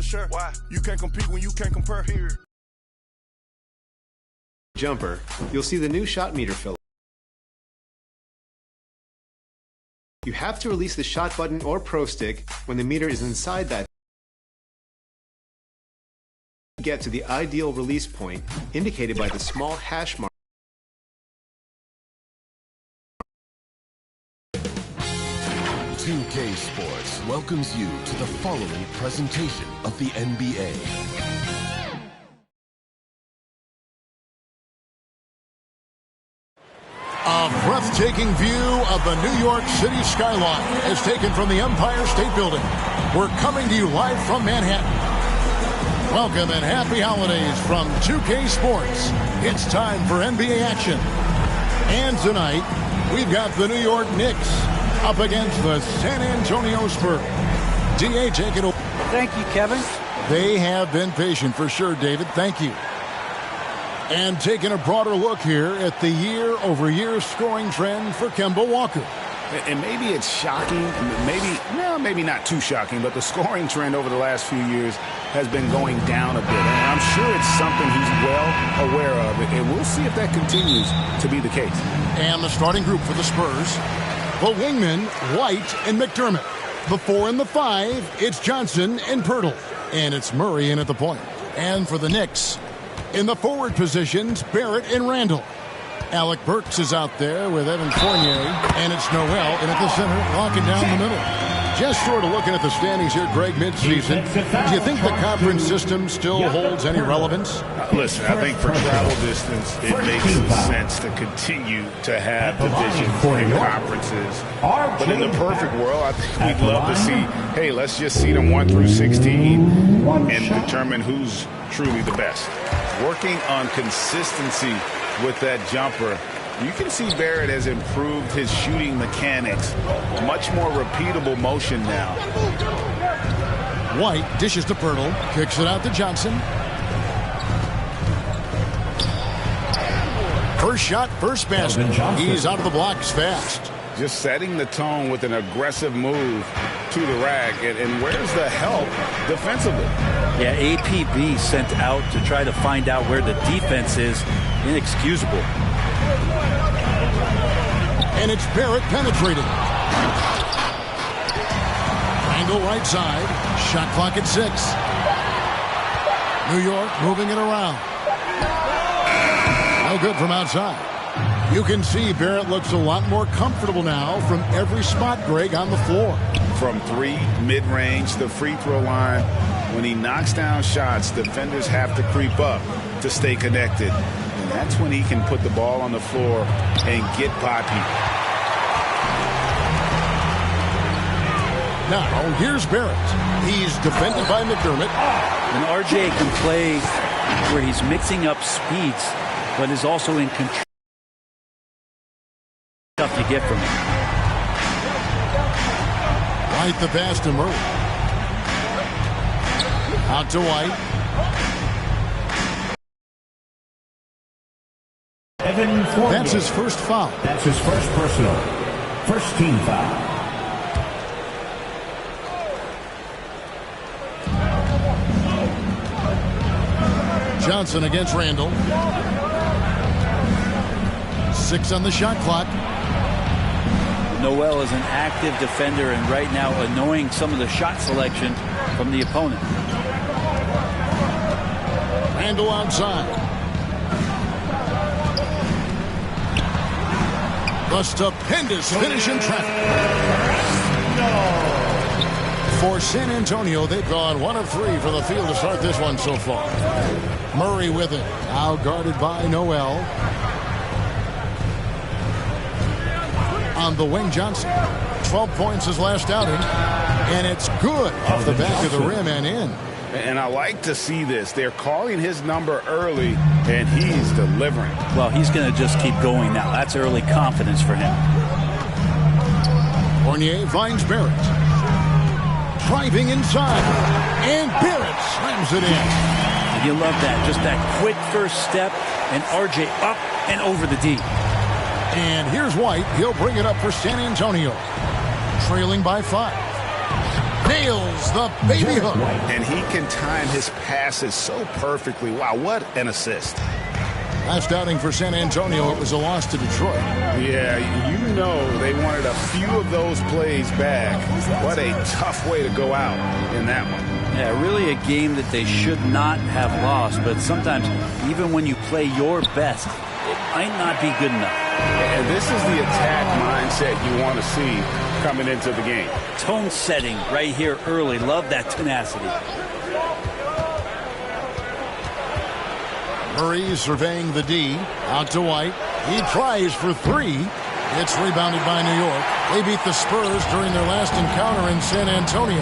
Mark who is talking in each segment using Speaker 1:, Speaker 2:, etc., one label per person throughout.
Speaker 1: sure. Why? You can't compete when you can't compare. Here.
Speaker 2: Jumper, you'll see the new shot meter filler. You have to release the shot button or pro stick when the meter is inside that. Get to the ideal release point indicated by the small hash mark.
Speaker 3: 2K Sports welcomes you to the following presentation of the NBA.
Speaker 4: A breathtaking view of the New York City skyline is taken from the Empire State Building. We're coming to you live from Manhattan. Welcome and happy holidays from 2K Sports. It's time for NBA action. And tonight, we've got the New York Knicks up against the San Antonio Spurs. DA, take it away.
Speaker 5: Thank you, Kevin.
Speaker 4: They have been patient for sure, David. Thank you. And taking a broader look here at the year-over-year scoring trend for Kemba Walker.
Speaker 6: And maybe it's shocking, maybe not too shocking, but the scoring trend over the last few years has been going down a bit. And I'm sure it's something he's well aware of, and we'll see if that continues to be the case.
Speaker 4: And the starting group for the Spurs, the wingmen, White and McDermott. The 4 and the 5, it's Johnson and Pirtle. And it's Murray in at the point. And for the Knicks, in the forward positions, Barrett and Randall. Alec Burks is out there with Evan Fournier, and it's Noel in at the center, locking down the middle. Just sort of looking at the standings here, Greg, midseason. Do you think the conference system still holds any relevance?
Speaker 6: Listen, I think for travel distance, it makes sense to continue to have divisions and conferences. But in the perfect world, I think we'd love to see, hey, let's just see them 1 through 16 and determine who's truly the best. Working on consistency with that jumper, you can see Barrett has improved his shooting mechanics. Much more repeatable motion now.
Speaker 4: White dishes to Pirtle, kicks it out to Johnson. First shot, first basket. He's out of the blocks fast.
Speaker 6: Just setting the tone with an aggressive move to the rack. And where's the help defensively?
Speaker 5: Yeah, APB sent out to try to find out where the defense is. Inexcusable.
Speaker 4: And it's Barrett penetrating. Angle right side. Shot clock at 6. New York moving it around. No good from outside. You can see Barrett looks a lot more comfortable now from every spot, Greg, on the floor.
Speaker 6: From 3, mid-range, the free throw line. When he knocks down shots, defenders have to creep up to stay connected. And that's when he can put the ball on the floor and get by people.
Speaker 4: Now, here's Barrett. He's defended by McDermott.
Speaker 5: And RJ can play where he's mixing up speeds, but is also in control. Stuff you get from him.
Speaker 4: Right the pass to Murray. Out to White. That's his first foul.
Speaker 7: That's his first personal. First team foul.
Speaker 4: Johnson against Randall. 6 on the shot clock.
Speaker 5: Noel is an active defender and right now annoying some of the shot selection from the opponent.
Speaker 4: Randall outside. The stupendous finish in traffic. For San Antonio, they've gone 1 of 3 for the field to start this one so far. Murray with it. Now guarded by Noel. On the wing, Johnson. 12 points his last outing. And it's good off the back of the rim and in.
Speaker 6: And I like to see this. They're calling his number early, and he's delivering.
Speaker 5: Well, he's going to just keep going now. That's early confidence for him.
Speaker 4: Fournier finds Barrett. Driving inside. And Barrett slams it in.
Speaker 5: You love that. Just that quick first step, and RJ up and over the D.
Speaker 4: And here's White. He'll bring it up for San Antonio. Trailing by 5. nails the baby hook.
Speaker 6: And he can time his passes so perfectly. Wow, what an assist.
Speaker 4: Last outing for San Antonio, it was a loss to Detroit.
Speaker 6: Yeah, you know they wanted a few of those plays back. What a tough way to go out in that one.
Speaker 5: Yeah, really a game that they should not have lost, but sometimes even when you play your best, it might not be good enough.
Speaker 6: And this is the attack mindset you want to see coming into the game.
Speaker 5: Tone setting right here early. Love that tenacity.
Speaker 4: Murray surveying the D. Out to White. He tries for three. It's rebounded by New York. They beat the Spurs during their last encounter in San Antonio.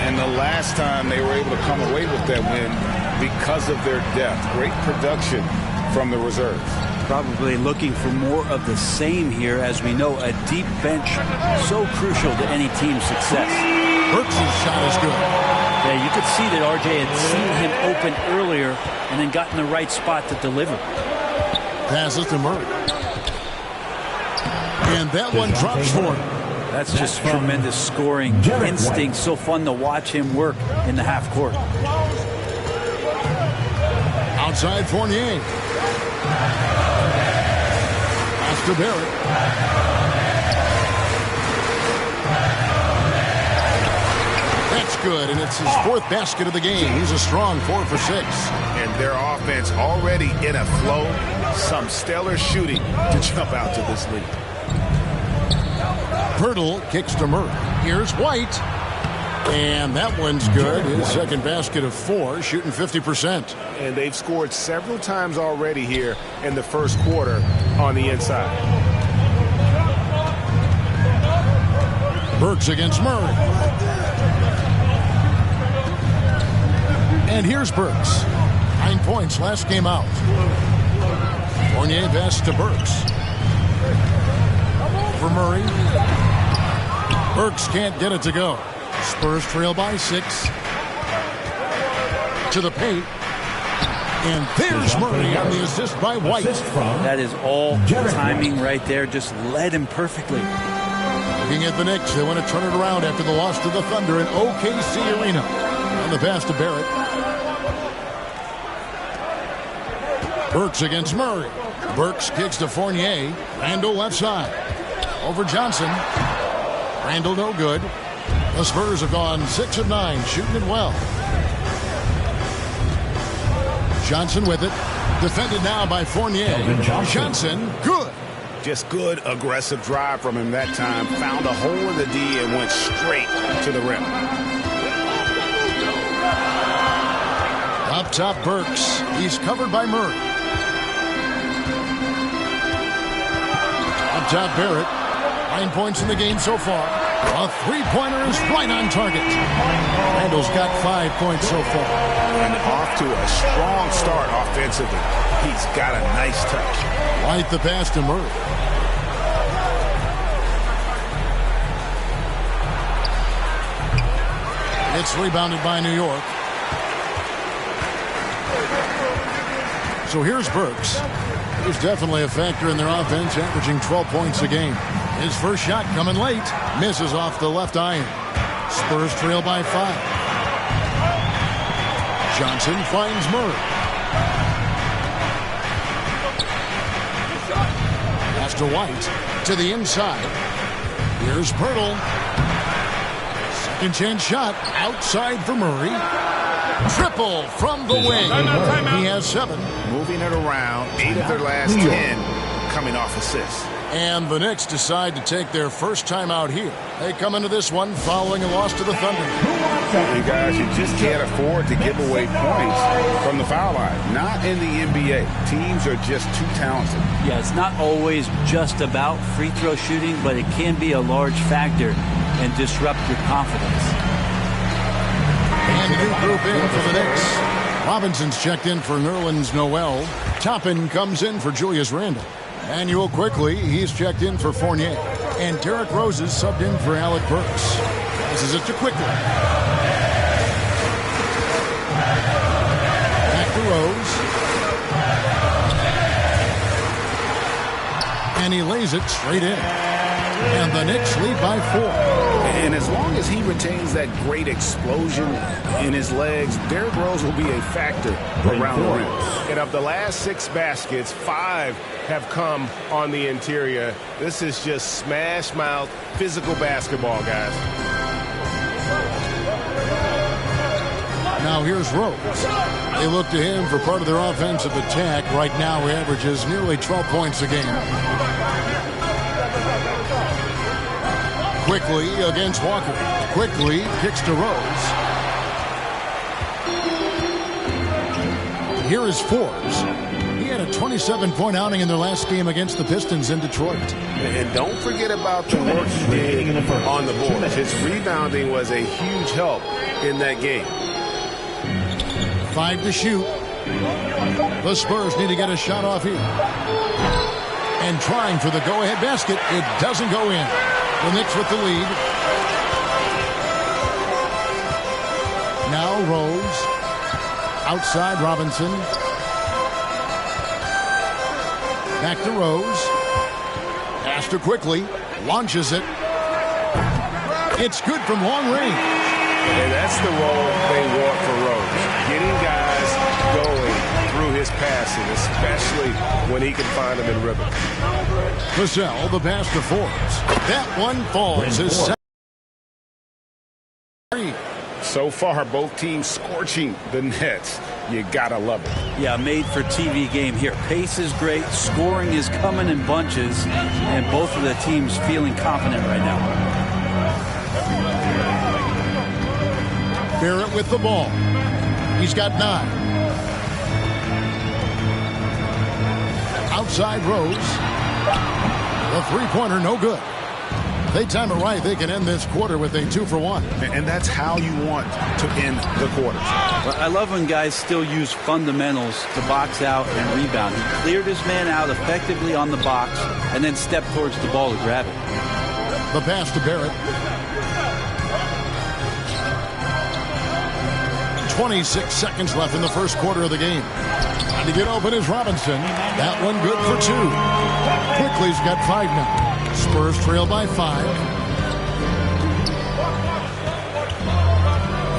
Speaker 6: And the last time they were able to come away with that win because of their depth. Great production from the reserves.
Speaker 5: Probably looking for more of the same here. As we know, a deep bench so crucial to any team's success.
Speaker 4: Burks' shot is good.
Speaker 5: Yeah, you could see that RJ had seen him open earlier and then got in the right spot to deliver.
Speaker 4: Passes to Murray. And that one drops for him.
Speaker 5: That's just tremendous scoring instinct. So fun to watch him work in the half court.
Speaker 4: Outside Fournier. Pass to Barrett. That's good, and it's his fourth basket of the game. He's a strong 4 for 6.
Speaker 6: And their offense already in a flow. Some stellar shooting to jump out to this lead.
Speaker 4: Pirtle kicks to Murray. Here's White. And that one's good. His second basket of 4, shooting 50%.
Speaker 6: And they've scored several times already here in the first quarter on the inside.
Speaker 4: Burks against Murray. And here's Burks. 9 points last game out. Fournier pass to Burks. For Murray. Burks can't get it to go. Spurs trail by 6. To the paint. And there's Murray on the assist by White.
Speaker 5: That is all timing right there. Just led him perfectly.
Speaker 4: Looking at the Knicks, they want to turn it around after the loss to the Thunder in OKC Arena. On the pass to Barrett. Burks against Murray. Burks kicks to Fournier. Randall left side. Over Johnson. Randall no good. The Spurs have gone 6 of 9, shooting it well. Johnson with it. Defended now by Fournier. Johnson, good.
Speaker 6: Just good aggressive drive from him that time. Found a hole in the D and went straight to the rim.
Speaker 4: Up top, Burks. He's covered by Murray. Up top, Barrett. 9 points in the game so far. A three-pointer is right on target. Randall's got 5 points so far.
Speaker 6: And off to a strong start offensively. He's got a nice touch.
Speaker 4: White the pass to Murray. It's rebounded by New York. So here's Burks. He's definitely a factor in their offense, averaging 12 points a game. His first shot coming late. Misses off the left iron. Spurs trail by 5. Johnson finds Murray. Pass to White. To the inside. Here's Pirtle. Second chance shot. Outside for Murray. Triple from the wing. He has 7.
Speaker 6: Moving it around. 8 of their last 10 coming off assists.
Speaker 4: And the Knicks decide to take their first time out here. They come into this one following a loss to the Thunder.
Speaker 6: You guys, you just can't afford to give away points from the foul line. Not in the NBA. Teams are just too talented.
Speaker 5: Yeah, it's not always just about free throw shooting, but it can be a large factor and disrupt your confidence.
Speaker 4: And a new group in for the Knicks. Robinson's checked in for Nerlens Noel. Toppin comes in for Julius Randle. Manuel Quickly, he's checked in for Fournier. And Derrick Rose is subbed in for Alec Burks. This is it to Quickly. Back to Rose. And he lays it straight in. And the Knicks lead by 4.
Speaker 6: And as long as he retains that great explosion in his legs, Derrick Rose will be a factor around the rim. And of the last 6 baskets, 5 have come on the interior. This is just smash mouth, physical basketball, guys.
Speaker 4: Now here's Rose. They look to him for part of their offensive attack. Right now he averages nearly 12 points a game. Quickly against Walker. Quickly kicks to Rose. Here is Forbes. He had a 27-point outing in their last game against the Pistons in Detroit.
Speaker 6: And don't forget about the work he did on the boards. His rebounding was a huge help in that game.
Speaker 4: 5 to shoot. The Spurs need to get a shot off here. And trying for the go-ahead basket. It doesn't go in. The Knicks with the lead. Now Rose. Outside Robinson. Back to Rose. Pass to quickly. Launches it. It's good from long range.
Speaker 6: And that's the role they want for Rose. Getting guys going through his passing, especially when he can find them in rhythm.
Speaker 4: Vassell, the pass to Forbes. That one falls. His second.
Speaker 6: So far, both teams scorching the Nets. You gotta love it.
Speaker 5: Yeah, made for TV game here. Pace is great. Scoring is coming in bunches. And both of the teams feeling confident right now.
Speaker 4: Barrett with the ball. He's got 9. Outside Rose. The three-pointer no good. They time it right. They can end this quarter with a 2-for-1.
Speaker 6: And that's how you want to end the quarters.
Speaker 5: Well, I love when guys still use fundamentals to box out and rebound. He cleared his man out effectively on the box and then stepped towards the ball to grab it.
Speaker 4: The pass to Barrett. 26 seconds left in the first quarter of the game. And to get open is Robinson. That one good for 2. Quickly's got 5 now. Spurs trail by 5.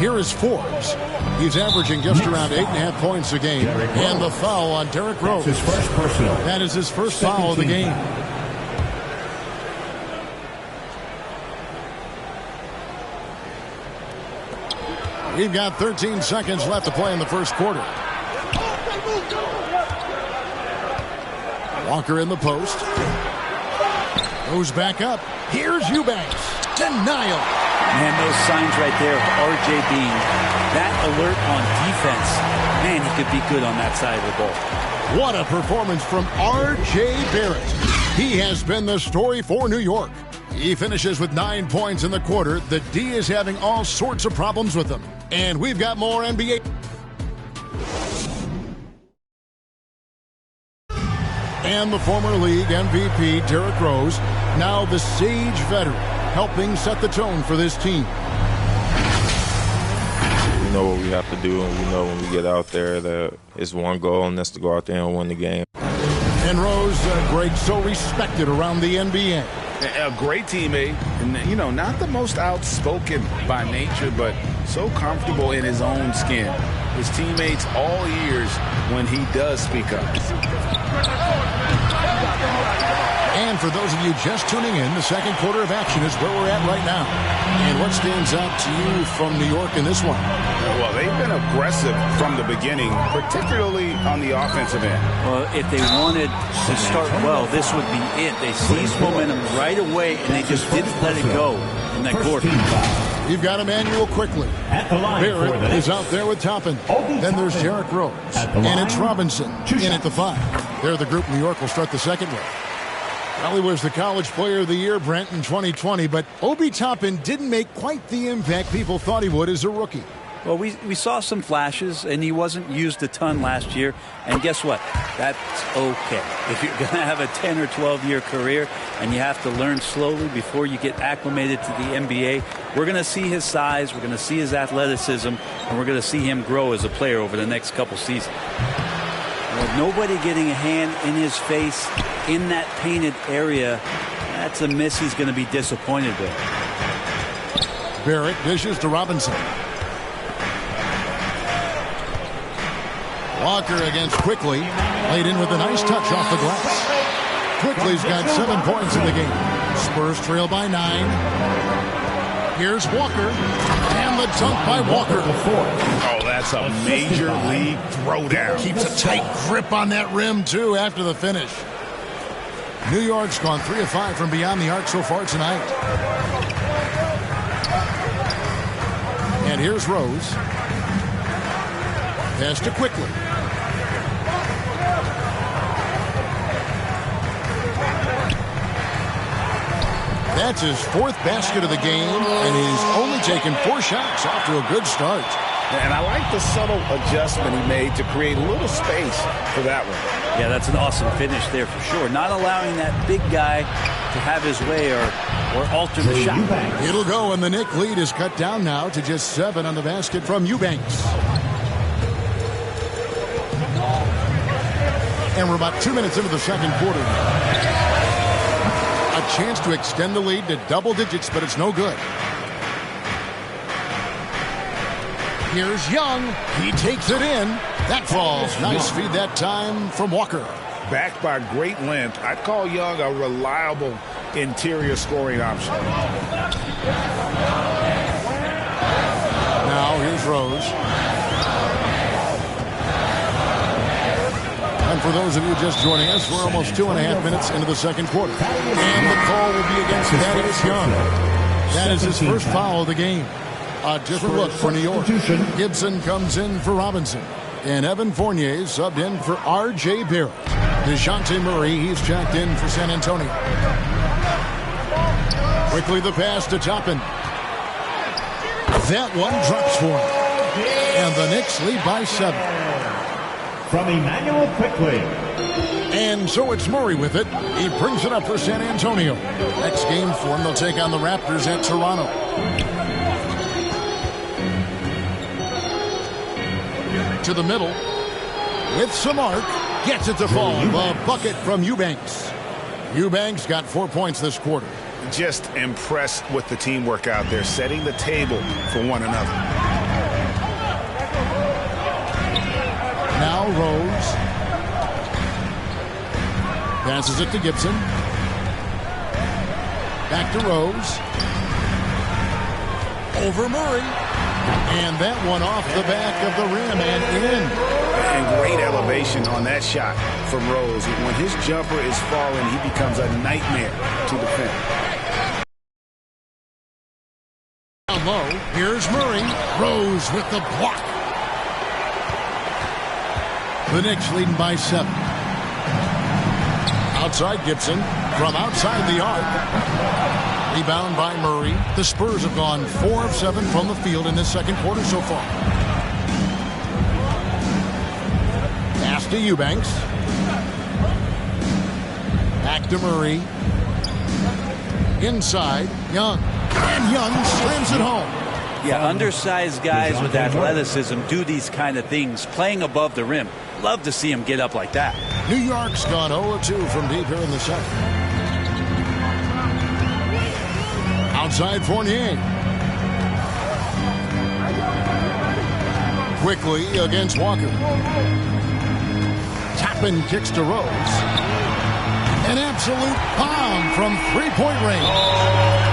Speaker 4: Here is Forbes. He's averaging just around 8.5 points a game. And the foul on Derrick Rose. That is his first foul of the game. We've got 13 seconds left to play in the first quarter. Walker in the post. Goes back up. Here's Eubanks. Denial.
Speaker 5: Man, those signs right there of R.J. Bean. That alert on defense. Man, he could be good on that side of the ball.
Speaker 4: What a performance from R.J. Barrett. He has been the story for New York. He finishes with 9 points in the quarter. The D is having all sorts of problems with him. And we've got more NBA. And the former league MVP, Derrick Rose, now the Sage veteran, helping set the tone for this team.
Speaker 8: We know what we have to do, and we know when we get out there that it's one goal, and that's to go out there and win the game.
Speaker 4: And Rose, Greg, so respected around the NBA.
Speaker 6: A great teammate, and not the most outspoken by nature, but so comfortable in his own skin. His teammates all ears when he does speak up.
Speaker 4: And for those of you just tuning in, the second quarter of action is where we're at right now. And what stands out to you from New York in this one?
Speaker 6: Well, they've been aggressive from the beginning, particularly on the offensive end.
Speaker 5: Well, if they wanted to start well, this would be it. They seized momentum right away, and they just didn't let it go in that quarter.
Speaker 4: You've got Emmanuel quickly. Barrett is out there with Toppin. Then there's Derrick Rose. And it's Robinson in at the 5. They're the group New York will start the second with. Well, he was the College Player of the Year, Brent, in 2020, but Obi Toppin didn't make quite the impact people thought he would as a rookie.
Speaker 5: Well, we saw some flashes, and he wasn't used a ton last year. And guess what? That's okay. If you're going to have a 10 or 12-year career and you have to learn slowly before you get acclimated to the NBA, we're going to see his size, we're going to see his athleticism, and we're going to see him grow as a player over the next couple seasons. With nobody getting a hand in his face in that painted area, that's a miss he's going to be disappointed with.
Speaker 4: Barrett dishes to Robinson. Walker against Quickly. Laid in with a nice touch off the glass. Quickly's got 7 points in the game. Spurs trail by 9. Here's Walker. And the dunk by Walker.
Speaker 6: Oh, that's a major league throwdown.
Speaker 4: Keeps a tight grip on that rim, too, after the finish. New York's gone 3 of 5 from beyond the arc so far tonight. And here's Rose. Pass to Quickly. That's his 4th basket of the game, and he's only taken 4 shots off to a good start.
Speaker 6: And I like the subtle adjustment he made to create a little space for that one.
Speaker 5: Yeah, that's an awesome finish there for sure. Not allowing that big guy to have his way or alter the shot.
Speaker 4: It'll go, and the Knicks lead is cut down now to just 7 on the basket from Eubanks. And we're about 2 minutes into the second quarter. A chance to extend the lead to double digits, but it's no good. Here's Young. He takes it in. That falls. Nice feed that time from Walker.
Speaker 6: Backed by great length, I'd call Young a reliable interior scoring option.
Speaker 4: Now here's Rose. And for those of you just joining us, we're almost 2.5 minutes into the second quarter. And the call will be against Thaddeus Young. That is his first foul of the game. A different look for New York. Gibson comes in for Robinson. And Evan Fournier subbed in for R.J. Barrett. DeJounte Murray, he's checked in for San Antonio. Quickly the pass to Toppin. That one drops for him. And the Knicks lead by 7.
Speaker 7: From Emmanuel Quickly.
Speaker 4: And so it's Murray with it. He brings it up for San Antonio. Next game for him, they'll take on the Raptors at Toronto. To the middle. With some arc. Gets it to fall. A bucket from Eubanks. Eubanks got 4 points this quarter.
Speaker 6: Just impressed with the teamwork out there, setting the table for one another.
Speaker 4: Now Rose. Passes it to Gibson. Back to Rose. Over Murray. And that one off the back of the rim and in.
Speaker 6: And great elevation on that shot from Rose. When his jumper is falling, he becomes a nightmare to defend.
Speaker 4: Down low. Here's Murray. Rose with the block. The Knicks leading by 7. Outside Gibson. From outside the arc. Rebound by Murray. The Spurs have gone 4 of 7 from the field in this second quarter so far. Pass to Eubanks. Back to Murray. Inside, Young. And Young slams it home.
Speaker 5: Yeah, undersized guys with athleticism do these kind of things, playing above the rim. Love to see him get up like that.
Speaker 4: New York's gone 0-2 from deep here in the second. Outside Fournier. Quickly against Walker. Toppin kicks to Rose. An absolute bomb from three-point range.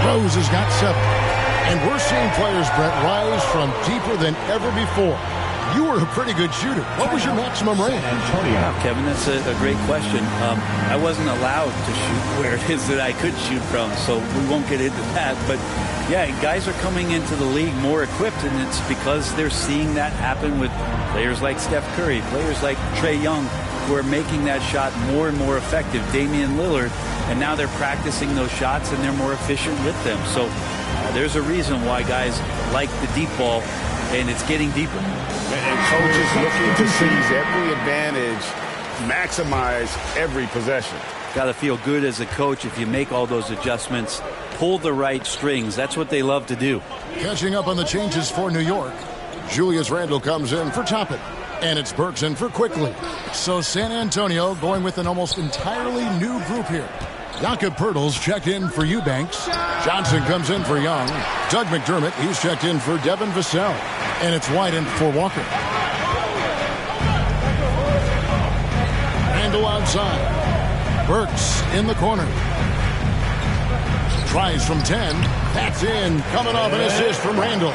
Speaker 4: Rose has got 7. And we're seeing players, Brett, rise from deeper than ever before. You were a pretty good shooter. What was your maximum range?
Speaker 5: Wow, Kevin, that's a great question. I wasn't allowed to shoot where it is that I could shoot from, so we won't get into that. But, yeah, guys are coming into the league more equipped, and it's because they're seeing that happen with players like Steph Curry, players like Trae Young, who are making that shot more and more effective, Damian Lillard, and now they're practicing those shots, and they're more efficient with them. So there's a reason why guys like the deep ball, and it's getting deeper.
Speaker 6: And coaches looking to seize every advantage, maximize every possession.
Speaker 5: Got to feel good as a coach if you make all those adjustments, pull the right strings. That's what they love to do.
Speaker 4: Catching up on the changes for New York, Julius Randle comes in for Toppin, and it's Bergson for Quickly. So San Antonio going with an almost entirely new group here. Jakob Poeltl's checked in for Eubanks. Johnson comes in for Young. Doug McDermott, he's checked in for Devin Vassell. And it's White in for Walker. Randall outside. Burks in the corner. Tries from 10. That's in. Coming off an assist from Randall.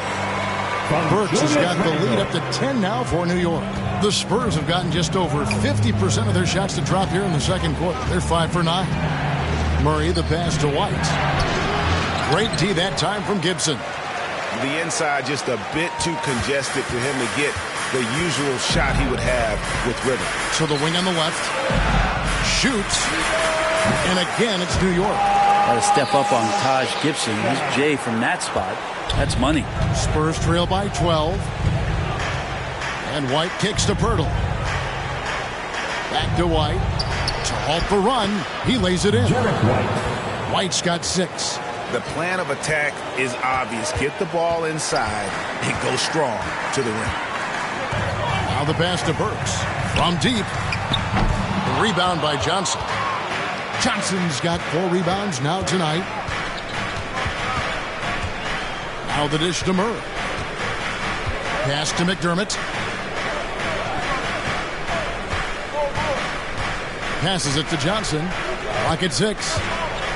Speaker 4: Burks has got the lead up to 10 now for New York. The Spurs have gotten just over 50% of their shots to drop here in the second quarter. They're 5 for 9. Murray, the pass to White. Great D that time from Gibson.
Speaker 6: The inside just a bit too congested for him to get the usual shot he would have with rhythm.
Speaker 4: To the wing on the left. Shoots. And again, it's New York.
Speaker 5: Got to step up on Taj Gibson. He's Jay from that spot. That's money.
Speaker 4: Spurs trail by 12. And White kicks to Poeltl. Back to White. To halt the run. He lays it in. White's got 6.
Speaker 6: The plan of attack is obvious. Get the ball inside and go strong to the rim.
Speaker 4: Now the pass to Burks. From deep. The rebound by Johnson. Johnson's got 4 rebounds now tonight. Now the dish to Murray. Pass to McDermott. Passes it to Johnson. Clock at 6.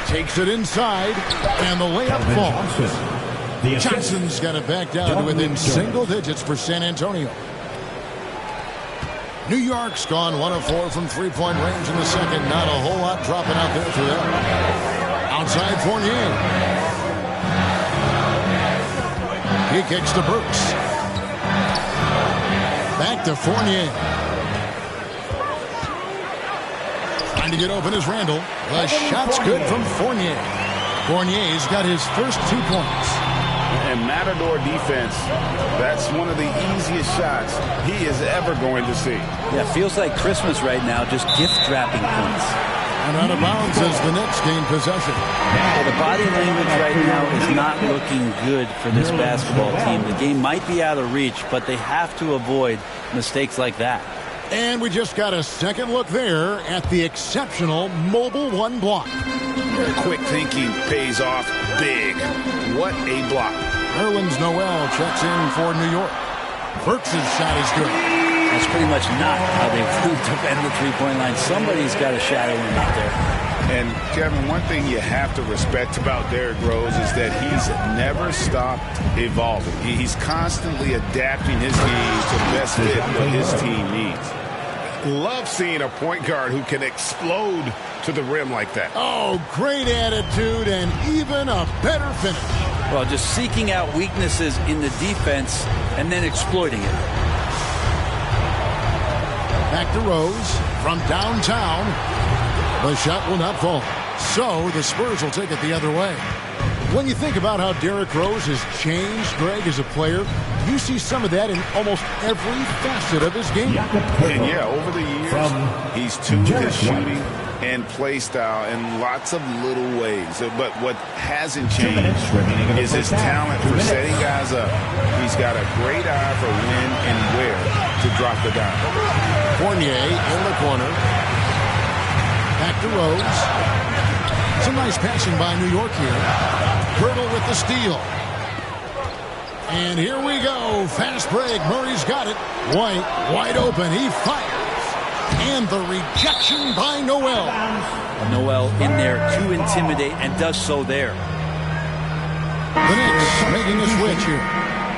Speaker 4: Takes it inside. And the layup falls. Johnson's got it back down to within single digits for San Antonio. New York's gone 1 of 4 from three-point range in the second. Not a whole lot dropping out there for them. Outside Fournier. He kicks to Burks. Back to Fournier. Trying to get open is Randall. The shot's good from Fournier. Fournier's got his first 2 points.
Speaker 6: And Matador defense, that's one of the easiest shots he is ever going to see.
Speaker 5: Yeah, feels like Christmas right now, just gift-wrapping points.
Speaker 4: And out of bounds as the Knicks gain possession.
Speaker 5: Well, the body language right now is not looking good for this basketball team. The game might be out of reach, but they have to avoid mistakes like that.
Speaker 4: And we just got a second look there at the exceptional Mobile 1 block.
Speaker 6: Quick thinking pays off big. What a block.
Speaker 4: Nerlens Noel checks in for New York. Burks' shot is good.
Speaker 5: That's pretty much not how they defend the three-point line. Somebody's got to shadow him out there.
Speaker 6: And, Kevin, one thing you have to respect about Derrick Rose is that he's never stopped evolving. He's constantly adapting his game to best fit what his team needs. Love seeing a point guard who can explode to the rim like that.
Speaker 4: Oh, great attitude and even a better finish.
Speaker 5: Well, just seeking out weaknesses in the defense and then exploiting it.
Speaker 4: Back to Rose from downtown. The shot will not fall. So the Spurs will take it the other way. When you think about how Derrick Rose has changed, Greg, as a player, you see some of that in almost every facet of his game.
Speaker 6: And yeah, over the years, he's tuned his shooting and play style in lots of little ways. But what hasn't changed is his talent for setting guys up. He's got a great eye for when and where to drop the dime.
Speaker 4: Fournier in the corner. Back to Rose. Some nice passing by New York here. Poeltl with the steal. And here we go. Fast break. Murray's got it. White wide open. He fires. And the rejection by Noel.
Speaker 5: Noel in there to intimidate and does so there.
Speaker 4: The Knicks making a switch here.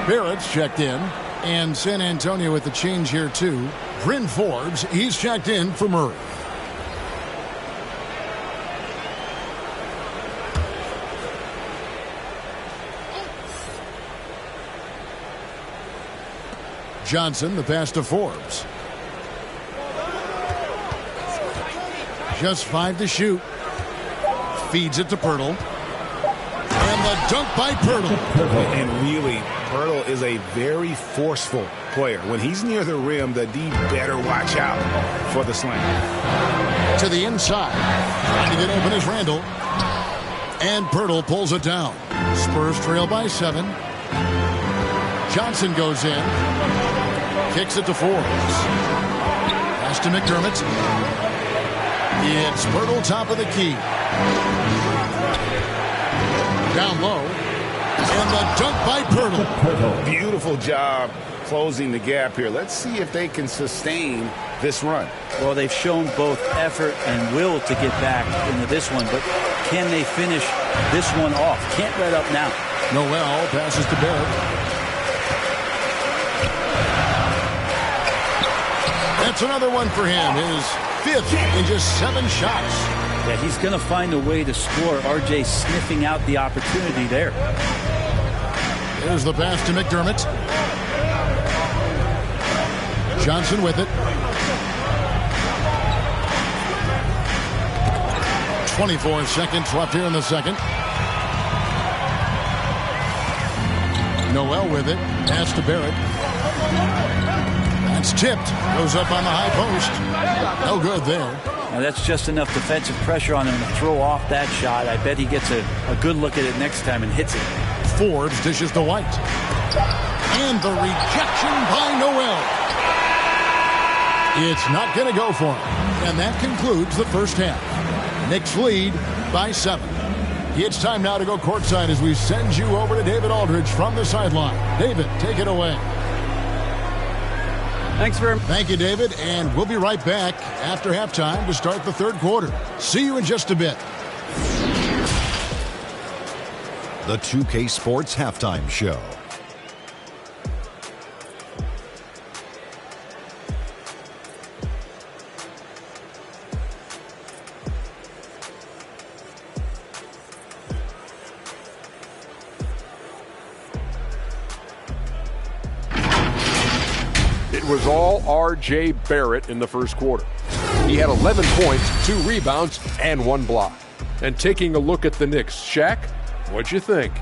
Speaker 4: Barrett's checked in. And San Antonio with the change here too. Bryn Forbes, he's checked in for Murray. Johnson, the pass to Forbes. Just 5 to shoot. Feeds it to Poeltl. And the dunk by Poeltl.
Speaker 6: And really, Poeltl is a very forceful player. When he's near the rim, the D better watch out for the slam.
Speaker 4: To the inside. Trying to get open is Randall. And Poeltl pulls it down. Spurs trail by 7. Johnson goes in. Kicks it to Forbes. Pass to McDermott. It's Poeltl top of the key. Down low. And the dunk by Pirtle.
Speaker 6: Beautiful job closing the gap here. Let's see if they can sustain this run.
Speaker 5: Well, they've shown both effort and will to get back into this one, but can they finish this one off? Can't let up now.
Speaker 4: Noel passes to Barrett. That's another one for him. His fifth in just 7 shots.
Speaker 5: Yeah, he's going to find a way to score. RJ sniffing out the opportunity there.
Speaker 4: There's the pass to McDermott. Johnson with it. 24 seconds left here in the second. Noel with it. Pass to Barrett. That's tipped. Goes up on the high post. No good there.
Speaker 5: Now that's just enough defensive pressure on him to throw off that shot. I bet he gets a good look at it next time and hits it.
Speaker 4: Forbes dishes to White. And the rejection by Noel. It's not going to go for him. And that concludes the first half. Knicks lead by 7. It's time now to go courtside as we send you over to David Aldridge from the sideline. David, take it away.
Speaker 9: Thanks very much.
Speaker 4: Thank you, David. And we'll be right back after halftime to start the third quarter. See you in just a bit.
Speaker 10: The 2K Sports Halftime Show.
Speaker 11: It was all R.J. Barrett in the first quarter. He had 11 points, 2 rebounds, and 1 block. And taking a look at the Knicks, Shaq, what'd you think?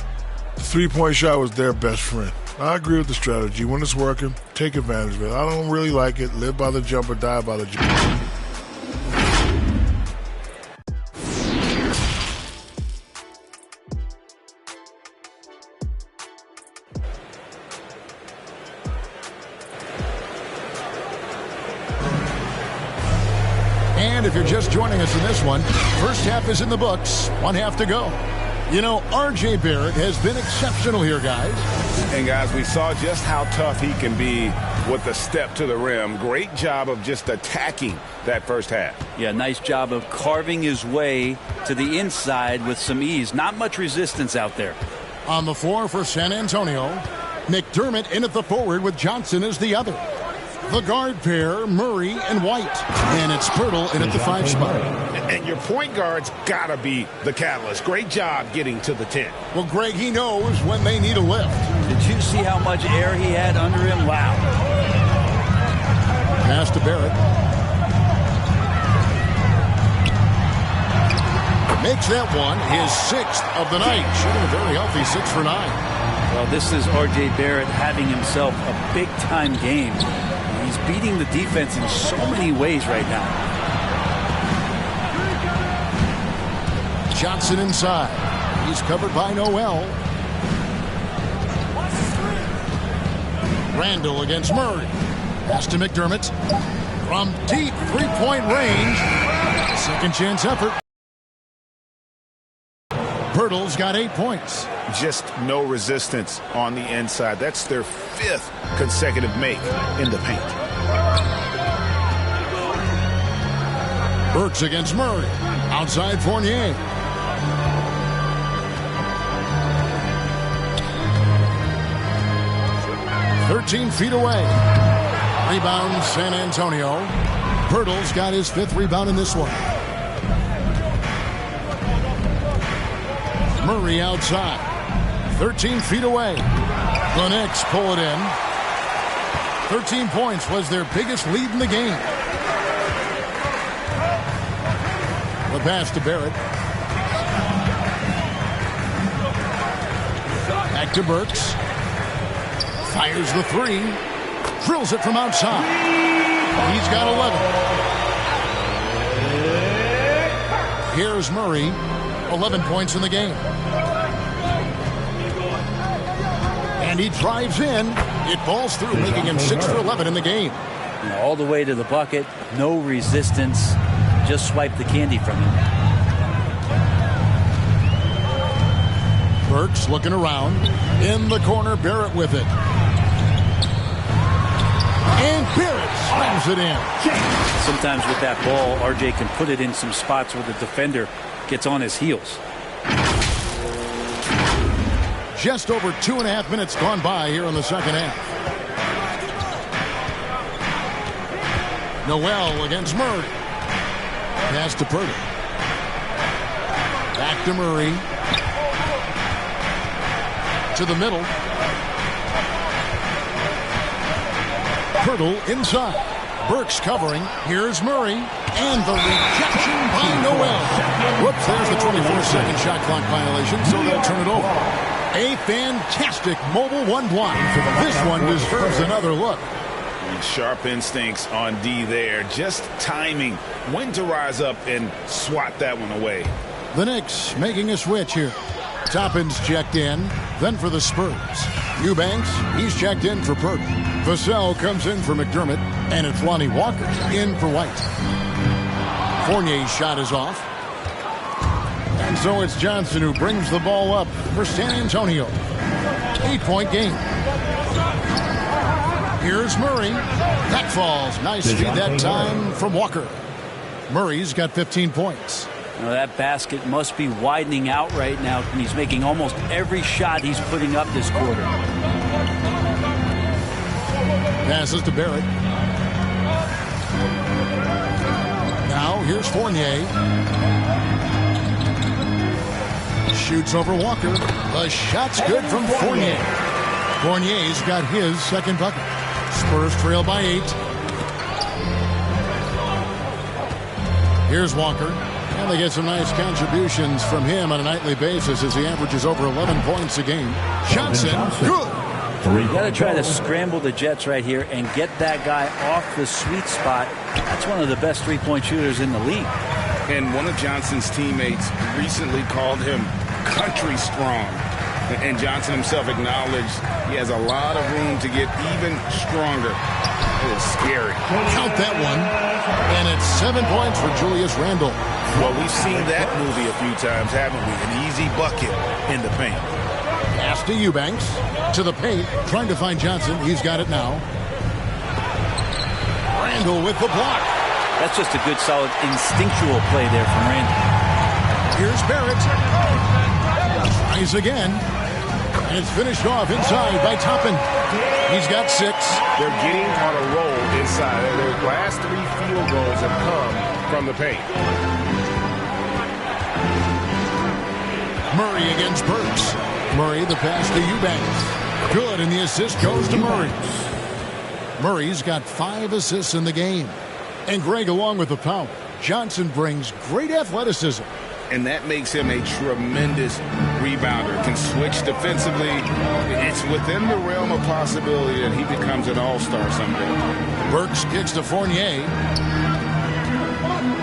Speaker 1: The three-point shot was their best friend. I agree with the strategy. When it's working, take advantage of it. I don't really like it. Live by the jumper, die by the jumper.
Speaker 4: And if you're just joining us in this one, first half is in the books. 1 half to go. You know, R.J. Barrett has been exceptional here, guys.
Speaker 6: And, guys, we saw just how tough he can be with the step to the rim. Great job of just attacking that first half.
Speaker 5: Yeah, nice job of carving his way to the inside with some ease. Not much resistance out there.
Speaker 4: On the floor for San Antonio, McDermott in at the forward with Johnson as the other. The guard pair, Murray and White. And it's Pirtle in at the 5 spot.
Speaker 6: And your point guard's got to be the catalyst. Great job getting to the 10.
Speaker 4: Well, Greg, he knows when they need a lift.
Speaker 5: Did you see how much air he had under him? Wow.
Speaker 4: Pass to Barrett. Makes that one his 6th of the night. Shooting a very healthy 6 for 9.
Speaker 5: Well, this is R.J. Barrett having himself a big-time game. He's beating the defense in so many ways right now.
Speaker 4: Johnson inside. He's covered by Noel. Randall against Murray. Pass to McDermott. From deep 3-point range. Second chance effort. Pirtle's got 8 points.
Speaker 6: Just no resistance on the inside. That's their 5th consecutive make in the paint.
Speaker 4: Burks against Murray. Outside Fournier. "13 feet away. Rebound San Antonio. Pirtle's got his 5th rebound in this one. Murray outside. 13 feet away. The Knicks pull it in. 13 points was their biggest lead in the game. The pass to Barrett. Back to Burks. Fires the 3. Drills it from outside. He's got 11. Here's Murray. 11 points in the game. And he drives in. It falls through, making him 6 for 11 in the game.
Speaker 5: All the way to the bucket. No resistance. Just swipe the candy from him.
Speaker 4: Burks looking around. In the corner, Barrett with it. And Barrett slams it in.
Speaker 5: Sometimes with that ball, RJ can put it in some spots where the defender gets on his heels.
Speaker 4: Just over 2.5 minutes gone by here in the second half. Noel against Murray. Pass to Purdy. Back to Murray. To the middle. Pirtle inside. Burks covering. Here's Murray. And the rejection by Noel. Whoops, there's the 24-second shot clock violation, so they'll turn it over. A fantastic mobile one block. This one deserves another look.
Speaker 6: Sharp instincts on D there. Just timing when to rise up and swat that one away.
Speaker 4: The Knicks making a switch here. Toppin's checked in. Then for the Spurs. Eubanks, he's checked in for Purdy. Vassell comes in for McDermott. And it's Lonnie Walker in for White. Fournier's shot is off. And so it's Johnson who brings the ball up for San Antonio. 8-point game. Here's Murray. That falls. Nice speed that time from Walker. Murray's got 15 points.
Speaker 5: Now that basket must be widening out right now, and he's making almost every shot he's putting up this quarter.
Speaker 4: Passes to Barrett. Now here's Fournier. Shoots over Walker. The shot's good from Fournier. Fournier's got his second bucket. Spurs trail by 8. Here's Walker. And they get some nice contributions from him on a nightly basis as he averages over 11 points a game. Johnson, good.
Speaker 5: You got to try to scramble the Jets right here and get that guy off the sweet spot. That's one of the best three-point shooters in the league.
Speaker 6: And one of Johnson's teammates recently called him country strong. And Johnson himself acknowledged he has a lot of room to get even stronger. It is scary.
Speaker 4: Count that one. And it's 7 points for Julius Randle.
Speaker 6: Well, we've seen that movie a few times, haven't we? An easy bucket in the paint.
Speaker 4: Pass to Eubanks. To the paint. Trying to find Johnson. He's got it now. Randle with the block.
Speaker 5: That's just a good, solid, instinctual play there from Randle.
Speaker 4: Here's Barrett. Tries again. And it's finished off inside by Toppin. He's got 6.
Speaker 6: They're getting on a roll inside. Their last 3 field goals have come from the paint.
Speaker 4: Murray against Burks. Murray, the pass to Eubanks. Good, and the assist goes to Murray. Murray's got 5 assists in the game. And Greg along with the power. Johnson brings great athleticism.
Speaker 6: And that makes him a tremendous rebounder. Can switch defensively. It's within the realm of possibility that he becomes an all-star someday.
Speaker 4: Burks kicks to Fournier.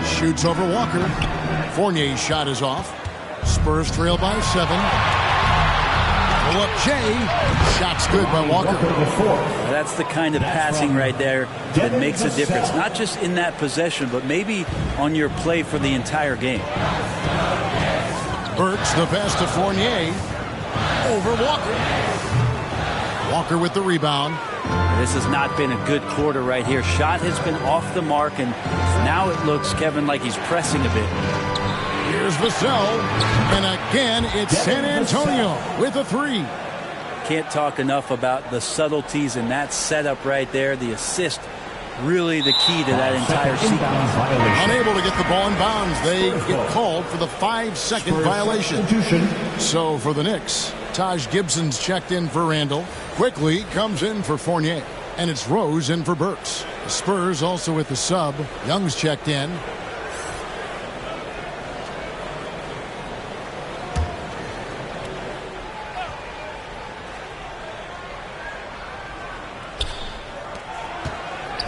Speaker 4: Shoots over Walker. Fournier's shot is off. Spurs trail by 7. Pull up Jay. Shot's good by Walker.
Speaker 5: That's the kind of passing right there that makes a difference. Not just in that possession, but maybe on your play for the entire game.
Speaker 4: Burks, the pass to Fournier. Over Walker. Walker with the rebound.
Speaker 5: This has not been a good quarter right here. Shot has been off the mark, and now it looks, Kevin, like he's pressing a bit.
Speaker 4: Here's Vassell. And again, it's San Antonio with a 3.
Speaker 5: Can't talk enough about the subtleties in that setup right there. The assist, really the key to that entire sequence.
Speaker 4: Unable to get the ball in bounds. They get called for the 5-second violation. So for the Knicks, Taj Gibson's checked in for Randle. Quickly comes in for Fournier. And it's Rose in for Burks. The Spurs also with the sub. Young's checked in.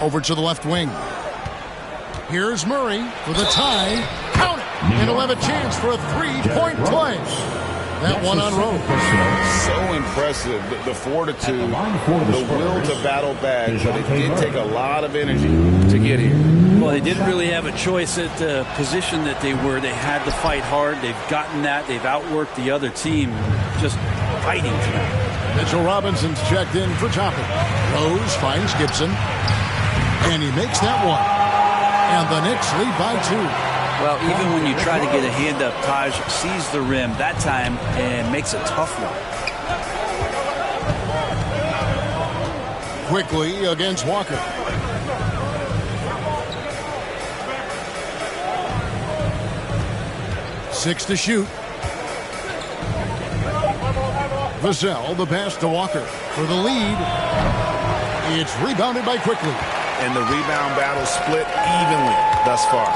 Speaker 4: Over to the left wing. Here's Murray for the tie. Count it! And he'll have a chance for a 3-point play. That one on Rose.
Speaker 6: So impressive, the fortitude, the will to battle back, but it did take a lot of energy to get here.
Speaker 5: Well, they didn't really have a choice at the position that they were. They had to fight hard. They've gotten that. They've outworked the other team, just fighting tonight.
Speaker 4: Mitchell Robinson's checked in for topping. Rose finds Gibson, and he makes that one. And the Knicks lead by 2.
Speaker 5: Well, even when you try to get a hand up, Taj sees the rim that time and makes a tough one.
Speaker 4: Quickly against Walker. Six to shoot. Vassell, the pass to Walker for the lead. It's rebounded by Quickly.
Speaker 6: And the rebound battle split evenly thus far.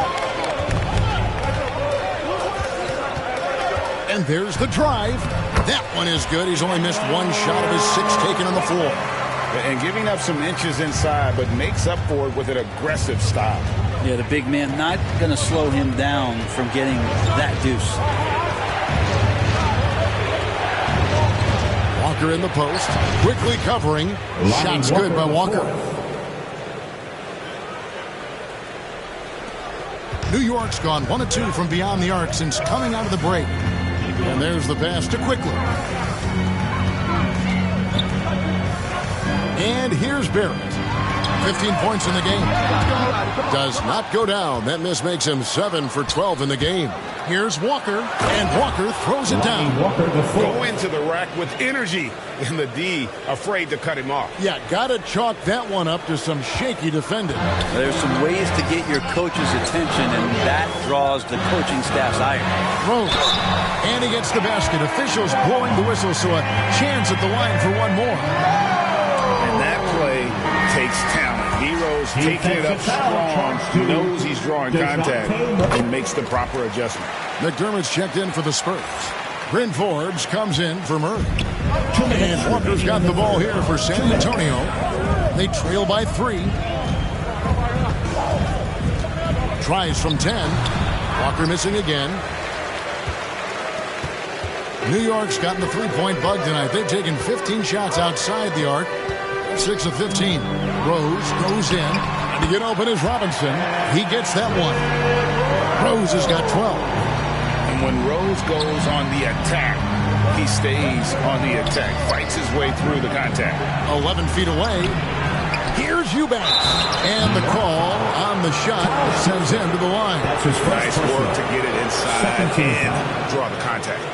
Speaker 4: And there's the drive. That one is good. He's only missed one shot of his 6 taken on the floor.
Speaker 6: And giving up some inches inside, but makes up for it with an aggressive stop.
Speaker 5: Yeah, the big man not going to slow him down from getting that deuce.
Speaker 4: Walker in the post. Quickly covering. Shot's good by Walker. New York's gone 1 of 2 from beyond the arc since coming out of the break. And there's the pass to Quickly. And here's Barrett. 15 points in the game. Does not go down. That miss makes him 7 for 12 in the game. Here's Walker, and Walker throws it down.
Speaker 6: Go into the rack with energy, and the D afraid to cut him off.
Speaker 4: Yeah, got to chalk that one up to some shaky defending.
Speaker 5: There's some ways to get your coach's attention, and that draws the coaching staff's ire.
Speaker 4: Rose, and he gets the basket. Officials blowing the whistle, so a chance at the line for one more.
Speaker 6: And that play takes talent. Heroes taking it up strong, knows he's drawing contact, and makes the proper adjustment.
Speaker 4: McDermott's checked in for the Spurs. Bryn Forbes comes in for Murray. And Walker's got the ball here for San Antonio. They trail by 3. Tries from 10. Walker missing again. New York's gotten the 3-point bug tonight. They've taken 15 shots outside the arc. 6 of 15. Rose goes in. And to get open is Robinson. He gets that one. Rose has got 12.
Speaker 6: And when Rose goes on the attack, he stays on the attack, fights his way through the contact.
Speaker 4: 11 feet away. Here's Eubanks. And the call on the shot sends him to the line.
Speaker 6: Nice work to get it inside and draw the contact.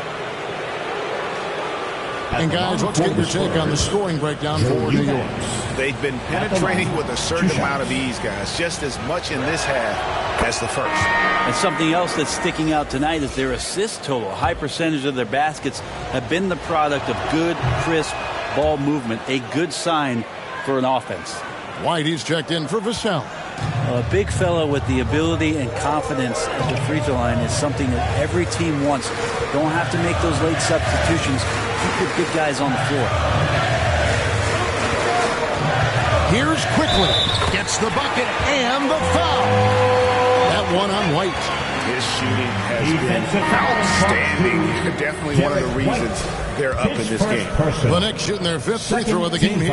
Speaker 4: And guys, let's get your take on the scoring breakdown for New York.
Speaker 6: They've been penetrating with a certain amount of ease, guys, just as much in this half as the first.
Speaker 5: And something else that's sticking out tonight is their assist total. A high percentage of their baskets have been the product of good, crisp ball movement, a good sign for an offense.
Speaker 4: Whitey's checked in for Vassell.
Speaker 5: A big fella with the ability and confidence at the free throw line is something that every team wants. Don't have to make those late substitutions. Keep your big guys on the floor.
Speaker 4: Here's Quickly. Gets the bucket and the foul. That one on White.
Speaker 6: His shooting has been outstanding. Definitely one of the reasons they're up in this game.
Speaker 4: The Knicks shooting their 5th free throw of the game here.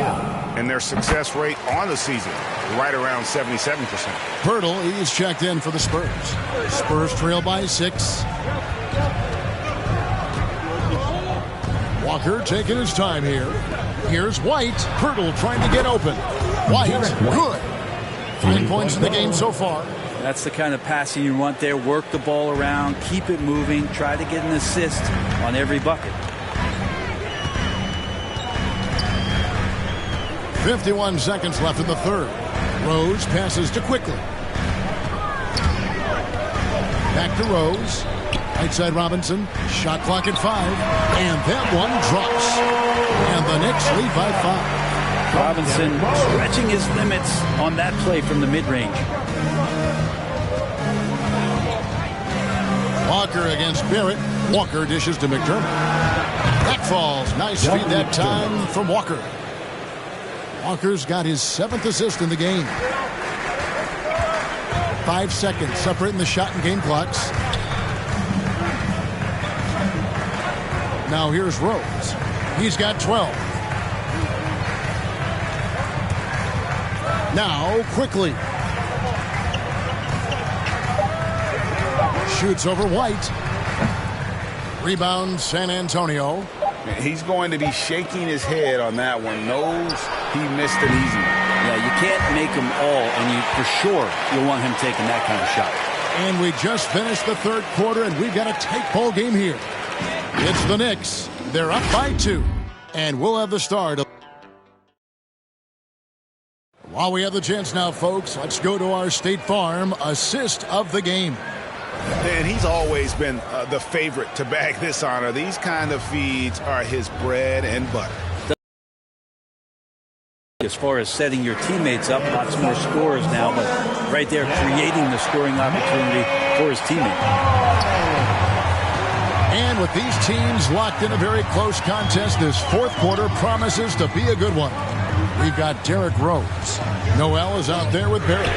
Speaker 6: And their success rate on the season, right around 77%.
Speaker 4: Pirtle, he's checked in for the Spurs. Spurs trail by 6. Walker taking his time here. Here's White. Pirtle trying to get open. White, good. 9 points in the game so far.
Speaker 5: That's the kind of passing you want there. Work the ball around, keep it moving, try to get an assist on every bucket.
Speaker 4: 51 seconds left in the third. Rose passes to Quickly. Back to Rose. Right side Robinson. Shot clock at 5. And that one drops. And the Knicks lead by 5.
Speaker 5: Robinson stretching his limits on that play from the mid-range.
Speaker 4: Walker against Barrett. Walker dishes to McDermott. That falls. Nice feed that time from Walker. Walker's got his 7th assist in the game. 5 seconds separating the shot and game clocks. Now here's Rose. He's got 12. Now quickly. Shoots over White. Rebound San Antonio.
Speaker 6: He's going to be shaking his head on that one. Knows he missed an easy one.
Speaker 5: Yeah, you can't make them all, and for sure you'll want him taking that kind of shot.
Speaker 4: And we just finished the third quarter, and we've got a tight ball game here. It's the Knicks. They're up by 2. And we'll have the start. While we have the chance now, folks, let's go to our State Farm assist of the game.
Speaker 6: And he's always been the favorite to bag this honor. These kind of feeds are his bread and butter.
Speaker 5: As far as setting your teammates up, lots more scores now, but right there creating the scoring opportunity for his teammate.
Speaker 4: And with these teams locked in a very close contest, this fourth quarter promises to be a good one. We've got Derrick Rose. Noel is out there with Barrett.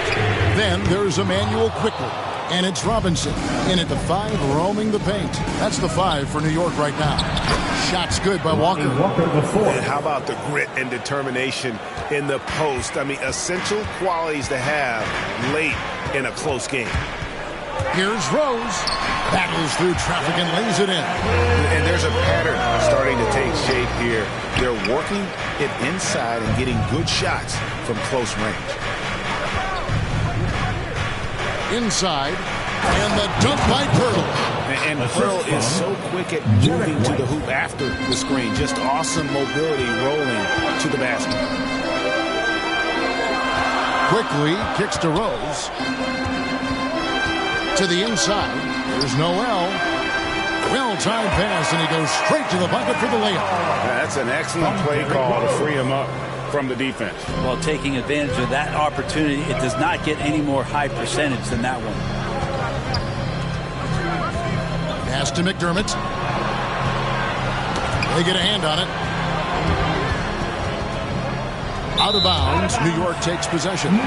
Speaker 4: Then there's Emmanuel quickly. And it's Robinson in at the 5, roaming the paint. That's the 5 for New York right now. Shot's good by Walker.
Speaker 6: And how about the grit and determination in the post? I mean, essential qualities to have late in a close game.
Speaker 4: Here's Rose. Battles through traffic and lays it in.
Speaker 6: And there's a pattern starting to take shape here. They're working it inside and getting good shots from close range.
Speaker 4: Inside, and the dunk by Pirtle.
Speaker 6: And Pirtle is so quick at moving to the hoop after the screen. Just awesome mobility rolling to the basket.
Speaker 4: Quickly kicks to Rose. To the inside. There's Noel. Well-timed pass, and he goes straight to the bucket for the layup.
Speaker 6: That's an excellent play call to free him up from the defense.
Speaker 5: Well, taking advantage of that opportunity, it does not get any more high percentage than that one.
Speaker 4: Pass to McDermott. They get a hand on it. Out of bounds. New York takes possession. A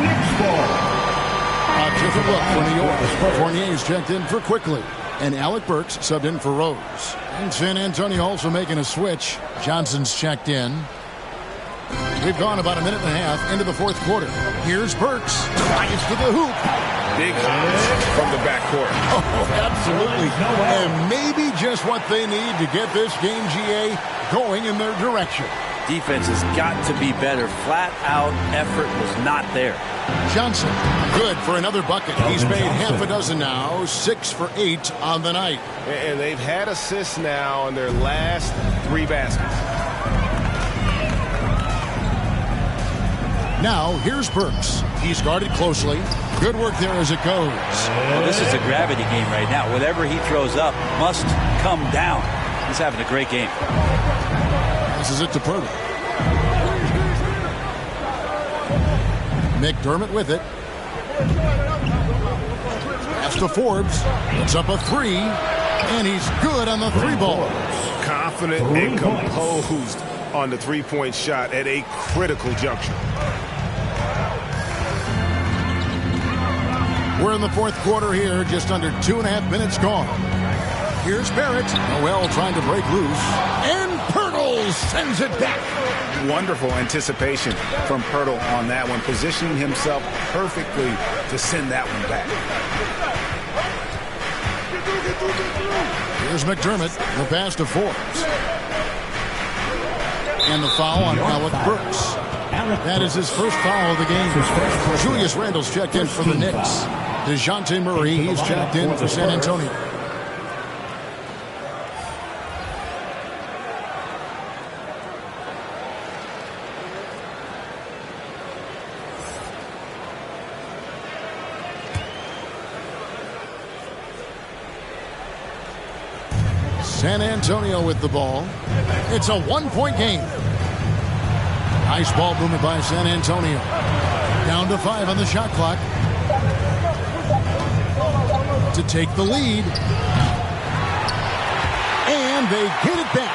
Speaker 4: different look for New York. Fournier's checked in for Quickly. And Alec Burks subbed in for Rose. And San Antonio also making a switch. Johnson's checked in. We've gone about a minute and a half into the fourth quarter. Here's Burks. Drives to the hoop.
Speaker 6: Big hops from the backcourt.
Speaker 4: Oh, absolutely. And maybe just what they need to get this game, GA, going in their direction.
Speaker 5: Defense has got to be better. Flat out effort was not there.
Speaker 4: Johnson, good for another bucket. He's made half a dozen now, 6 for 8 on the night.
Speaker 6: And they've had assists now on their last 3 baskets.
Speaker 4: Now, here's Burks. He's guarded closely. Good work there as it goes.
Speaker 5: Well, this is a gravity game right now. Whatever he throws up must come down. He's having a great game.
Speaker 4: Passes it to Pirtle. McDermott with it. Pass to Forbes. Puts up a 3. And he's good on the 3-ball.
Speaker 6: Confident and composed on the 3-point shot at a critical juncture.
Speaker 4: We're in the fourth quarter here, just under 2.5 minutes gone. Here's Barrett. Noel trying to break loose. And Pirtle sends it back.
Speaker 6: Wonderful anticipation from Pirtle on that one, positioning himself perfectly to send that one back.
Speaker 4: Here's McDermott, the pass to Forbes. And the foul on Alec Burks. That is his first foul of the game. Julius Randle's checked in for the Knicks. DeJounte Murray, he's checked in for San Antonio. San Antonio with the ball. It's a 1-point game. Nice ball movement by San Antonio. Down to 5 on the shot clock. To take the lead. And they get it back.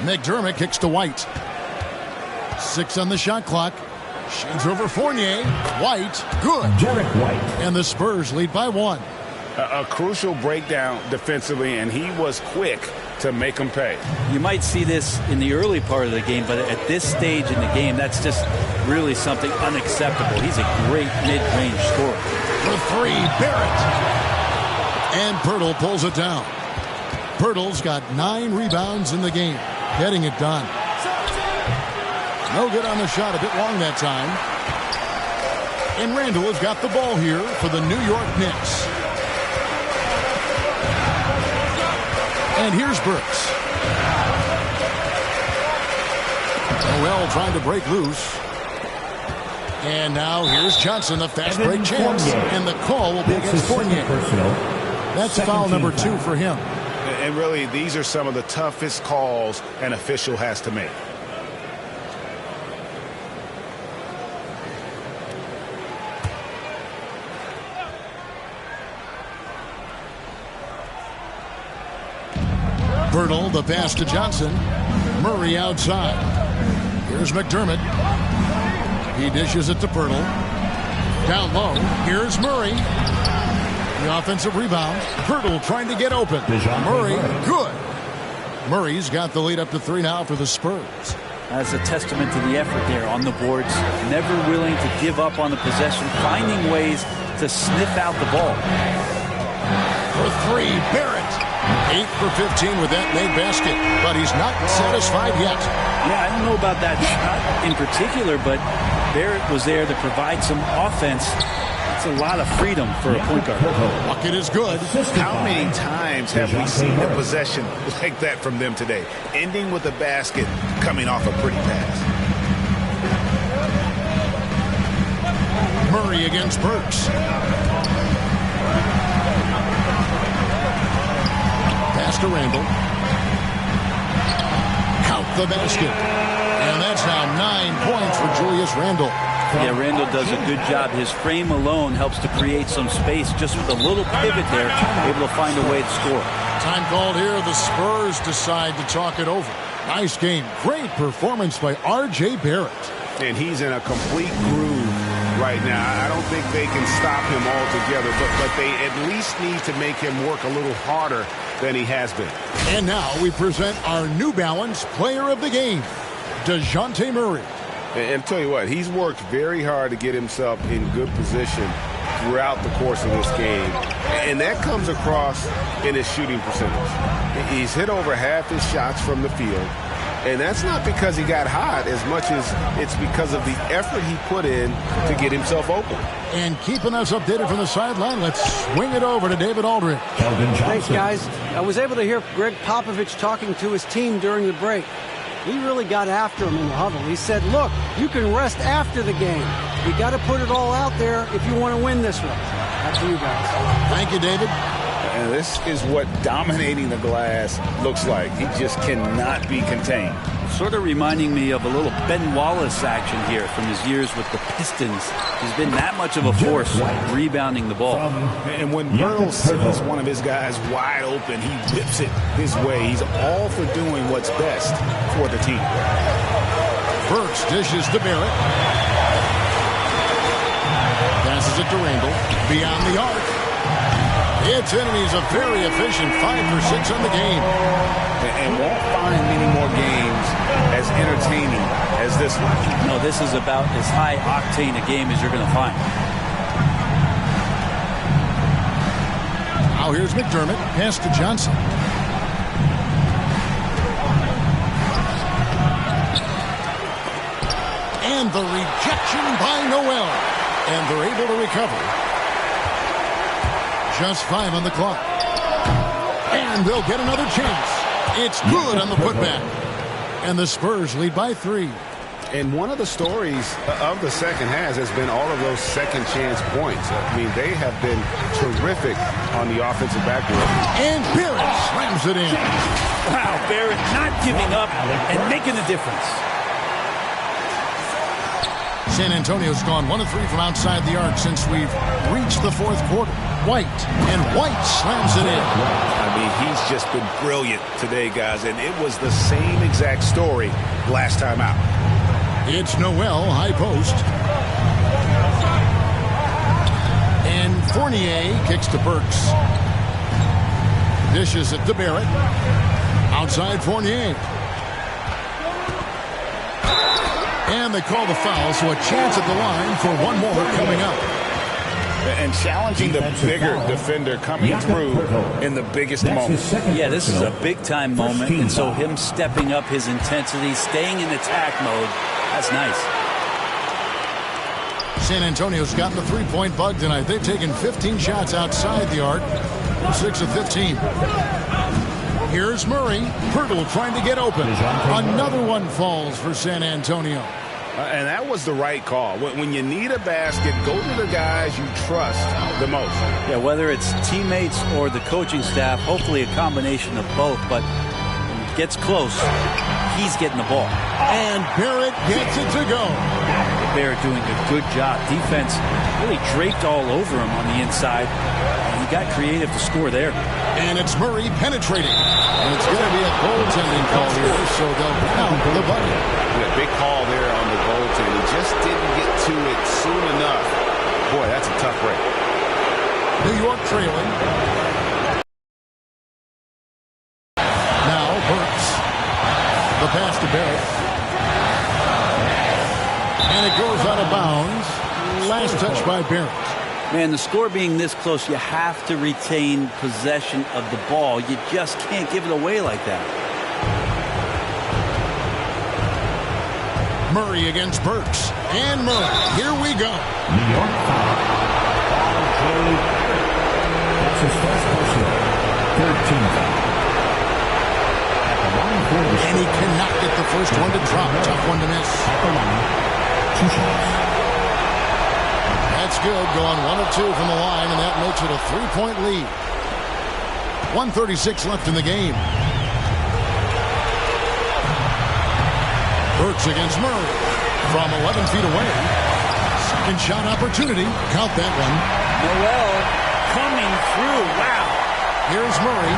Speaker 4: McDermott kicks to White. 6 on the shot clock. Shades over Fournier. White, good.
Speaker 7: Derrick White.
Speaker 4: And the Spurs lead by 1.
Speaker 6: A crucial breakdown defensively, and he was quick to make them pay.
Speaker 5: You might see this in the early part of the game, but at this stage in the game, that's just really something unacceptable. He's a great mid-range scorer.
Speaker 4: For three, Barrett. And Pirtle pulls it down. Pirtle's got 9 rebounds in the game, getting it done. No good on the shot, a bit long that time. And Randall has got the ball here for the New York Knicks. And here's Burks. Noel trying to break loose. And now here's Johnson, the fast break chance. And the call will be against Fournier. That's foul number 2 for him.
Speaker 6: And really, these are some of the toughest calls an official has to make.
Speaker 4: Pirtle, the pass to Johnson. Murray outside. Here's McDermott. He dishes it to Pirtle. Down low. Here's Murray. The offensive rebound. Pirtle trying to get open. Murray, good. Murray's got the lead up to 3 now for the Spurs.
Speaker 5: That's a testament to the effort there on the boards. Never willing to give up on the possession. Finding ways to sniff out the ball.
Speaker 4: For 3, Barrett. 8 for 15 with that made basket, but he's not satisfied yet.
Speaker 5: Yeah, I don't know about that shot in particular, but Barrett was there to provide some offense. It's a lot of freedom for a point guard.
Speaker 4: Bucket is good.
Speaker 6: How many times have we seen a possession like that from them today? Ending with a basket, coming off a pretty pass.
Speaker 4: Murray against Burks. Pass to Randall. Count the basket. And that's now 9 points for Julius Randall.
Speaker 5: Yeah, Randall does a good job. His frame alone helps to create some space. Just with a little pivot there, able to find a way to score.
Speaker 4: Time called here. The Spurs decide to talk it over. Nice game. Great performance by R.J. Barrett.
Speaker 6: And he's in a complete groove right now. I don't think they can stop him altogether, but they at least need to make him work a little harder than he has been.
Speaker 4: And now we present our New Balance Player of the Game, DeJounte Murray.
Speaker 6: And tell you what, he's worked very hard to get himself in good position throughout the course of this game. And that comes across in his shooting percentage. He's hit over half his shots from the field. And that's not because he got hot as much as it's because of the effort he put in to get himself open.
Speaker 4: And keeping us updated from the sideline, let's swing it over to David Aldridge.
Speaker 9: Thanks, guys. I was able to hear Greg Popovich talking to his team during the break. He really got after him in the huddle. He said, look, you can rest after the game. You got to put it all out there if you want to win this one. Back to you guys.
Speaker 4: Thank you, David.
Speaker 6: And this is what dominating the glass looks like. He just cannot be contained.
Speaker 5: Sort of reminding me of a little Ben Wallace action here from his years with the Pistons. He's been that much of a force rebounding the ball.
Speaker 6: And when Burrow sees one of his guys wide open, he whips it his way. He's all for doing what's best for the team.
Speaker 4: Burks dishes to Barrett. Passes it to Randall. Beyond the arc. It's in, and he's a very efficient 5 for 6 on the game.
Speaker 6: And won't find many more games as entertaining as this one.
Speaker 5: No, this is about as high octane a game as you're going to find.
Speaker 4: Now here's McDermott. Pass to Johnson. And the rejection by Noel. And they're able to recover. Just 5 on the clock. And they'll get another chance. It's good on the putback. And the Spurs lead by 3.
Speaker 6: And one of the stories of the second half has been all of those second chance points. I mean, they have been terrific on the offensive backboard.
Speaker 4: And Barrett slams it in.
Speaker 5: Wow, Barrett not giving up and making a difference.
Speaker 4: San Antonio's gone 1 of 3 from outside the arc since we've reached the 4th quarter. White, and White slams it in.
Speaker 6: I mean, he's just been brilliant today, guys, and it was the same exact story last time out.
Speaker 4: It's Noel, high post. And Fournier kicks to Burks. Dishes it to Barrett. Outside Fournier. And they call the foul, so a chance at the line for one more coming up.
Speaker 6: And challenging the bigger defender coming through in the biggest moment.
Speaker 5: Yeah, this is a big-time moment, and so him stepping up his intensity, staying in attack mode, that's nice.
Speaker 4: San Antonio's gotten the three-point bug tonight. They've taken 15 shots outside the arc, 6 of 15. Here's Murray. Pirtle trying to get open. Another one falls for San Antonio.
Speaker 6: And that was the right call. When you need a basket, go to the guys you trust the most.
Speaker 5: Yeah, whether it's teammates or the coaching staff, hopefully a combination of both. But when it gets close, he's getting the ball.
Speaker 4: And Barrett gets it to go.
Speaker 5: Barrett doing a good job. Defense really draped all over him on the inside. And he got creative to score there.
Speaker 4: And it's Murray penetrating. And it's going to be a goaltending call here, so they'll count the bucket.
Speaker 6: Yeah, big call there on the goaltending. He just didn't get to it soon enough. Boy, that's a tough break.
Speaker 4: New York trailing. Now Burks. The pass to Barrett. And it goes out of bounds. Last touch by Barrett.
Speaker 5: Man, the score being this close, you have to retain possession of the ball. You just can't give it away like that.
Speaker 4: Murray against Burks. And Murray. Here we go.
Speaker 7: New York foul. That's his first personal. 13 foul.
Speaker 4: And he cannot get the first one to drop. Tough one to miss.
Speaker 7: At the line. 2 shots.
Speaker 4: That's good. Going 1 of 2 from the line, and that makes it a 3-point lead. 1:36 left in the game. Burks against Murray from 11 feet away. Second shot opportunity. Count that one.
Speaker 5: Noel coming through. Wow.
Speaker 4: Here's Murray.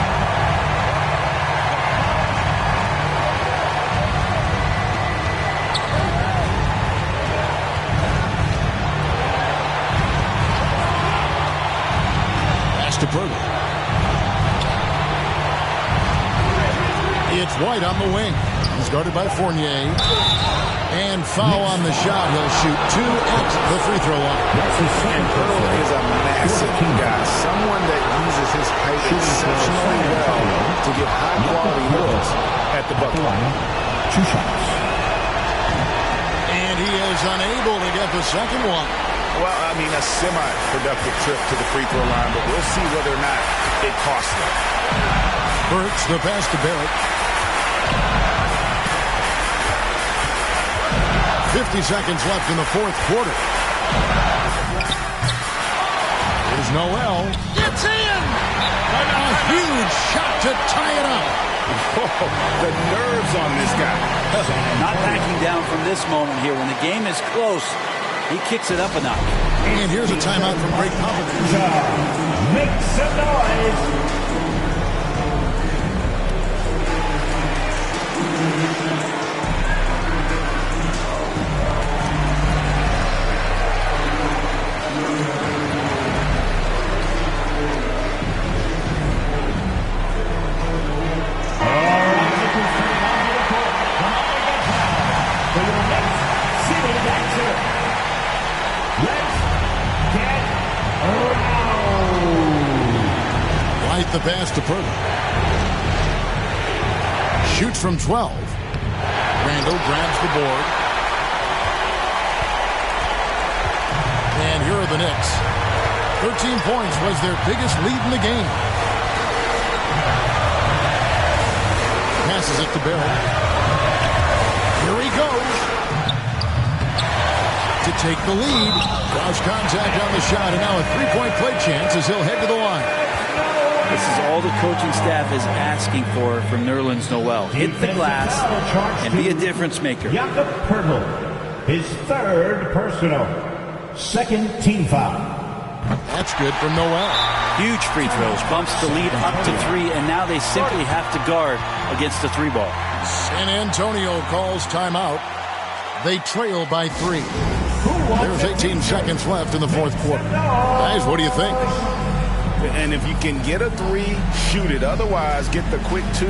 Speaker 4: To Pirtle. It's White on the wing. He's guarded by Fournier. And foul on the shot. He'll shoot 2 at the free throw line.
Speaker 6: And Pirtle is a massive guy. Someone that uses his height exceptionally well to get high-quality looks at the bucket.
Speaker 7: 2 shots.
Speaker 4: And he is unable to get the second one.
Speaker 6: Well, I mean, a semi-productive trip to the free throw line, but we'll see whether or not it costs them.
Speaker 4: Burks, the pass to Barrett. 50 seconds left in the fourth quarter. Here's Noel. It's in! A huge shot to tie it up.
Speaker 6: Oh, the nerves on this guy.
Speaker 5: Not backing down from this moment here. When the game is close, he kicks it up a notch.
Speaker 4: And here's a timeout from Greg Popovich.
Speaker 7: Make some noise.
Speaker 4: The pass to Pirtle. Shoots from 12. Randall grabs the board. And here are the Knicks. 13 points was their biggest lead in the game. Passes it to Barrett. Here he goes. To take the lead. Draws contact on the shot, and now a 3-point play chance as he'll head to the line.
Speaker 5: This is all the coaching staff is asking for from Nerlens Noel. Hit the glass and be a difference maker.
Speaker 7: Jakob Pirtle, his 3rd personal. 2nd team foul.
Speaker 4: That's good for Noel.
Speaker 5: Huge free throws. Bumps the lead up to 3, and now they simply have to guard against the 3-ball.
Speaker 4: San Antonio calls timeout. They trail by 3.
Speaker 7: Who
Speaker 4: There's 18 seconds left in the fourth quarter. Guys, what do you think?
Speaker 6: And if you can get a three, shoot it. Otherwise, get the quick two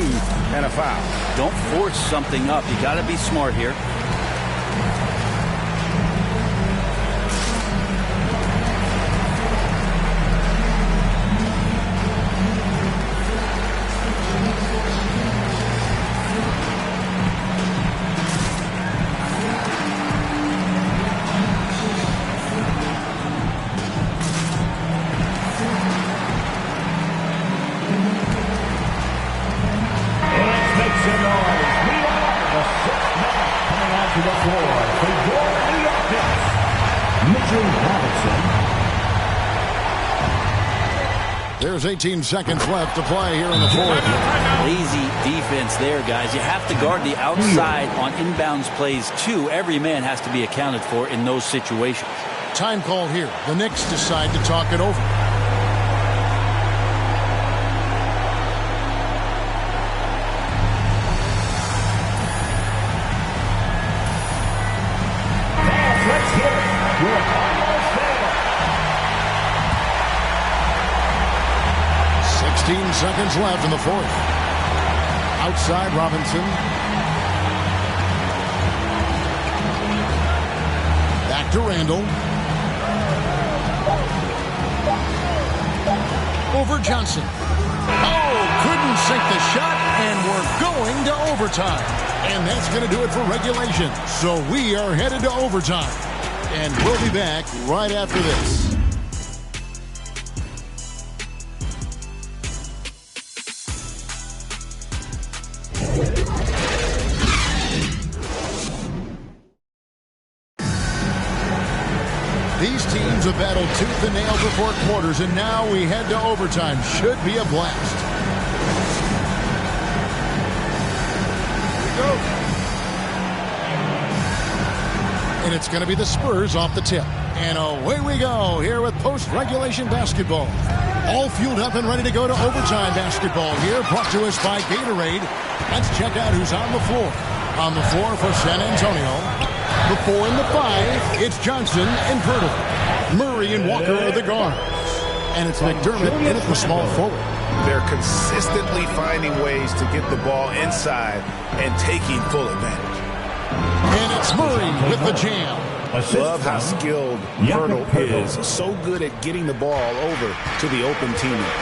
Speaker 6: and a foul.
Speaker 5: Don't force something up. You got to be smart here.
Speaker 4: There's 18 seconds left to play here in the fourth.
Speaker 5: Lazy defense there, guys. You have to guard the outside on inbounds plays, too. Every man has to be accounted for in those situations.
Speaker 4: Time called here. The Knicks decide to talk it over.
Speaker 7: Let's hear it. You're almost there.
Speaker 4: 16 seconds left in the fourth. Outside Robinson. Back to Randall. Over Johnson. Oh, couldn't sink the shot, and we're going to overtime. And that's going to do it for regulation. So we are headed to overtime. And we'll be back right after this. These teams have battled tooth and nail for 4 quarters, and now we head to overtime. Should be a blast. Here we go. And it's going to be the Spurs off the tip. And away we go here with post-regulation basketball. All fueled up and ready to go to overtime basketball here, brought to us by Gatorade. Let's check out who's on the floor. On the floor for San Antonio. The 4 and the 5, it's Johnson and Pirtle. Murray and Walker are the guards. And it's McDermott in at the small forward.
Speaker 6: They're consistently finding ways to get the ball inside and taking full advantage.
Speaker 4: And it's Murray with the jam.
Speaker 6: Love how skilled Pirtle is. So good at getting the ball over to the open teammate.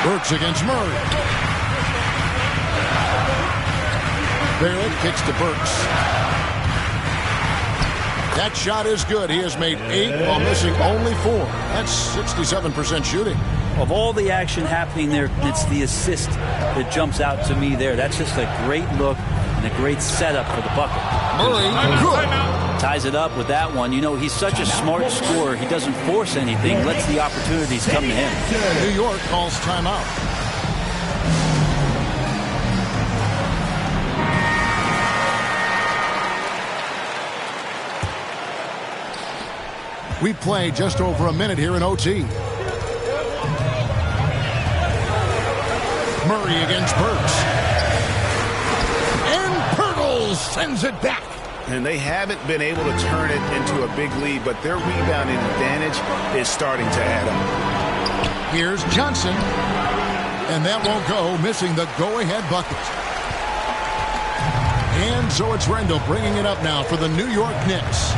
Speaker 4: Burks against Murray. Barrett kicks to Burks. That shot is good. He has made 8 while missing only 4. That's 67% shooting.
Speaker 5: Of all the action happening there, it's the assist that jumps out to me there. That's just a great look and a great setup for the bucket.
Speaker 4: Murray, good.
Speaker 5: Ties it up with that one. You know, he's such a smart scorer. He doesn't force anything, lets the opportunities come to him.
Speaker 4: New York calls timeout. We play just over a minute here in OT. Murray against Burks. And Pirtle sends it back.
Speaker 6: And they haven't been able to turn it into a big lead, but their rebounding advantage is starting to add up.
Speaker 4: Here's Johnson. And that won't go, missing the go-ahead bucket. And so it's Randall bringing it up now for the New York Knicks.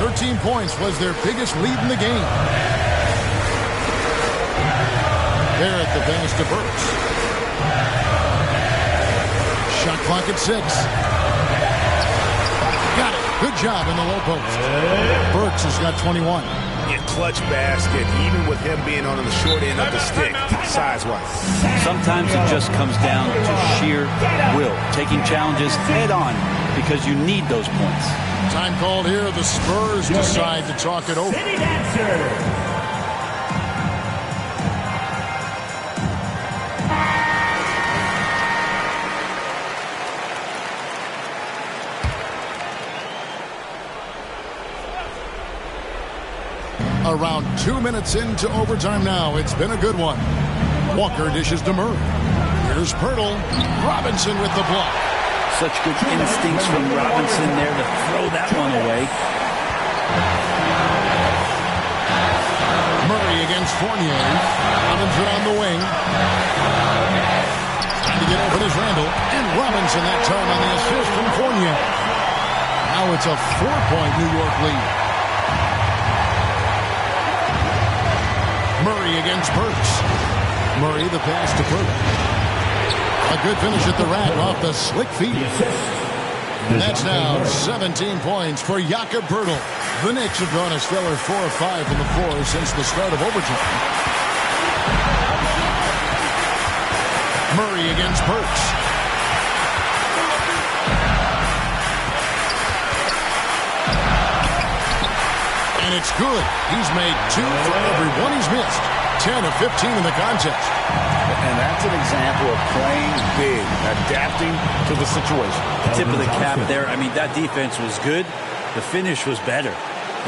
Speaker 4: 13 points was their biggest lead in the game. Barrett the pass to Burks. Shot clock at 6. Got it. Good job in the low post. Burks has got 21.
Speaker 6: Clutch basket, even with him being on the short end of the stick, size-wise.
Speaker 5: Sometimes it just comes down to sheer will, taking challenges head on because you need those points.
Speaker 4: Time called here. The Spurs decide to talk it over. Around 2 minutes into overtime now. It's been a good one. Walker dishes to Murray. Here's Pirtle. Robinson with the block.
Speaker 5: Such good instincts from Robinson there to throw that one away.
Speaker 4: Murray against Fournier. Robinson on the wing. Trying to get open is Randall. And Robinson that time on the assist from Fournier. Now it's a 4-point New York lead. Murray against Burks. Murray the pass to Burks. A good finish at the rack off the slick feet. And that's now 17 points for Jakob Poeltl. The Knicks have gone a stellar 4 of 5 from the floor since the start of overtime. Murray against Burks. And it's good. He's made 2 for every one he's missed. 10 of 15 in the contest.
Speaker 6: And that's an example of playing big, adapting to the situation.
Speaker 5: Tip of the cap there. I mean, that defense was good. The finish was better.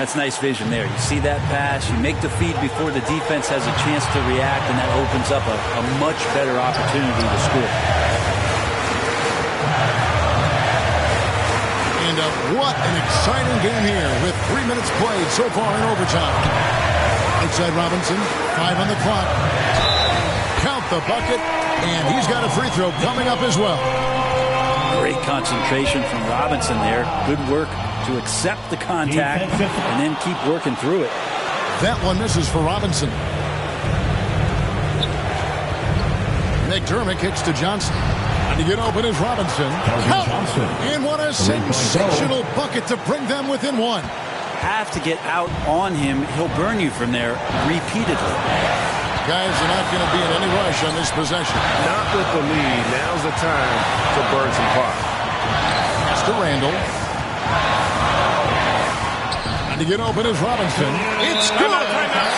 Speaker 5: That's nice vision there. You see that pass, you make the feed before the defense has a chance to react, and that opens up a much better opportunity to score.
Speaker 4: And what an exciting game here with 3 minutes played so far in overtime. Outside Robinson, 5 on the clock. Count the bucket, and he's got a free throw coming up as well.
Speaker 5: Great concentration from Robinson there. Good work to accept the contact and then keep working through it.
Speaker 4: That one misses for Robinson. McDermott kicks to Johnson. And to get open is Robinson. And what a sensational bucket to bring them within one.
Speaker 5: Have to get out on him. He'll burn you from there repeatedly.
Speaker 4: Guys are not going to be in any rush on this possession.
Speaker 6: Not with the lead. Now's the time to burn some clock.
Speaker 4: Pass to Randall. And to get open is Robinson. It's good.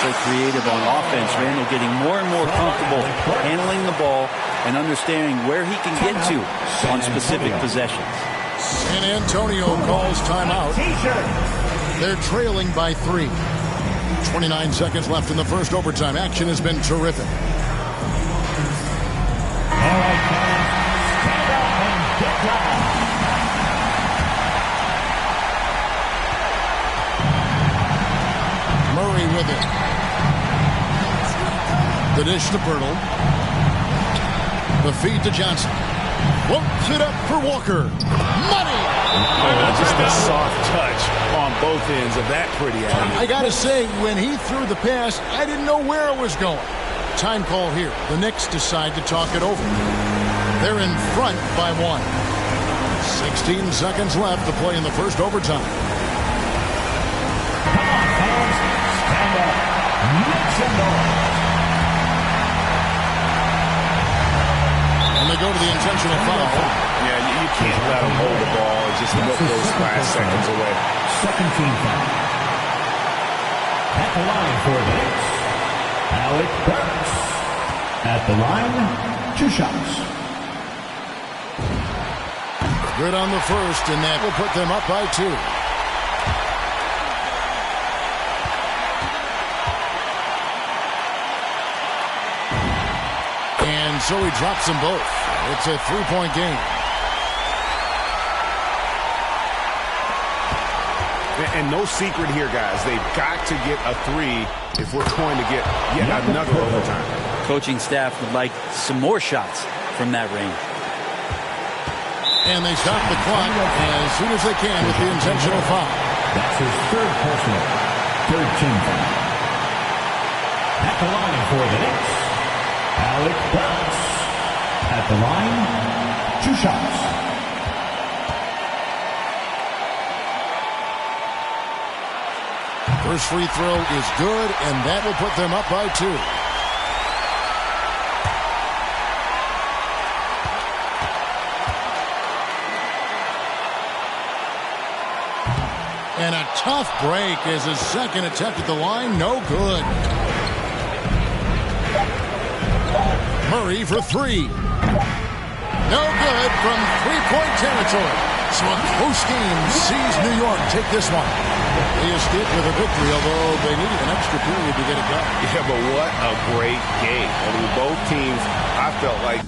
Speaker 5: So creative on offense. Randall getting more and more comfortable handling the ball and understanding where he can get to on specific possessions.
Speaker 4: And Antonio calls timeout. They're trailing by 3. 29 seconds left in the first overtime. Action has been terrific.
Speaker 7: All right, fans, stand up and get loud.
Speaker 4: Murray with it. The dish to Poeltl. The feed to Johnson. Floats it up for Walker. Money!
Speaker 6: Just a soft touch on both ends of that pretty alley.
Speaker 4: I gotta say, when he threw the pass, I didn't know where it was going. Time call here. The Knicks decide to talk it over. They're in front by 1. 16 seconds left to play in the first overtime.
Speaker 7: Come on, fans. Stand up. Make some noise.
Speaker 4: And they go to the intentional foul.
Speaker 6: Yeah, you can't let him hold the ball and just look those last seconds away.
Speaker 7: Second team foul. At the line for the Knicks, Alec Burks. At the line, 2 shots.
Speaker 4: Good on the first, and that will put them up by 2. And so he drops them both. It's a 3-point game.
Speaker 6: And no secret here, guys. They've got to get a 3 if we're going to get yet another overtime.
Speaker 5: Coaching staff would like some more shots from that range.
Speaker 4: And they stop the clock as soon as they can with the intentional foul.
Speaker 7: That's his 3rd personal. 3rd team foul. At the line for the Knicks, Alec Burks. At the line, 2 shots.
Speaker 4: First free throw is good, and that will put them up by 2. And a tough break as his second attempt at the line, no good. Murray for 3. No good from 3-point territory. So a close game sees New York take this one. They escaped with a victory, although they needed an extra period to get it done.
Speaker 6: Yeah, but what a great game. I mean, both teams, I felt like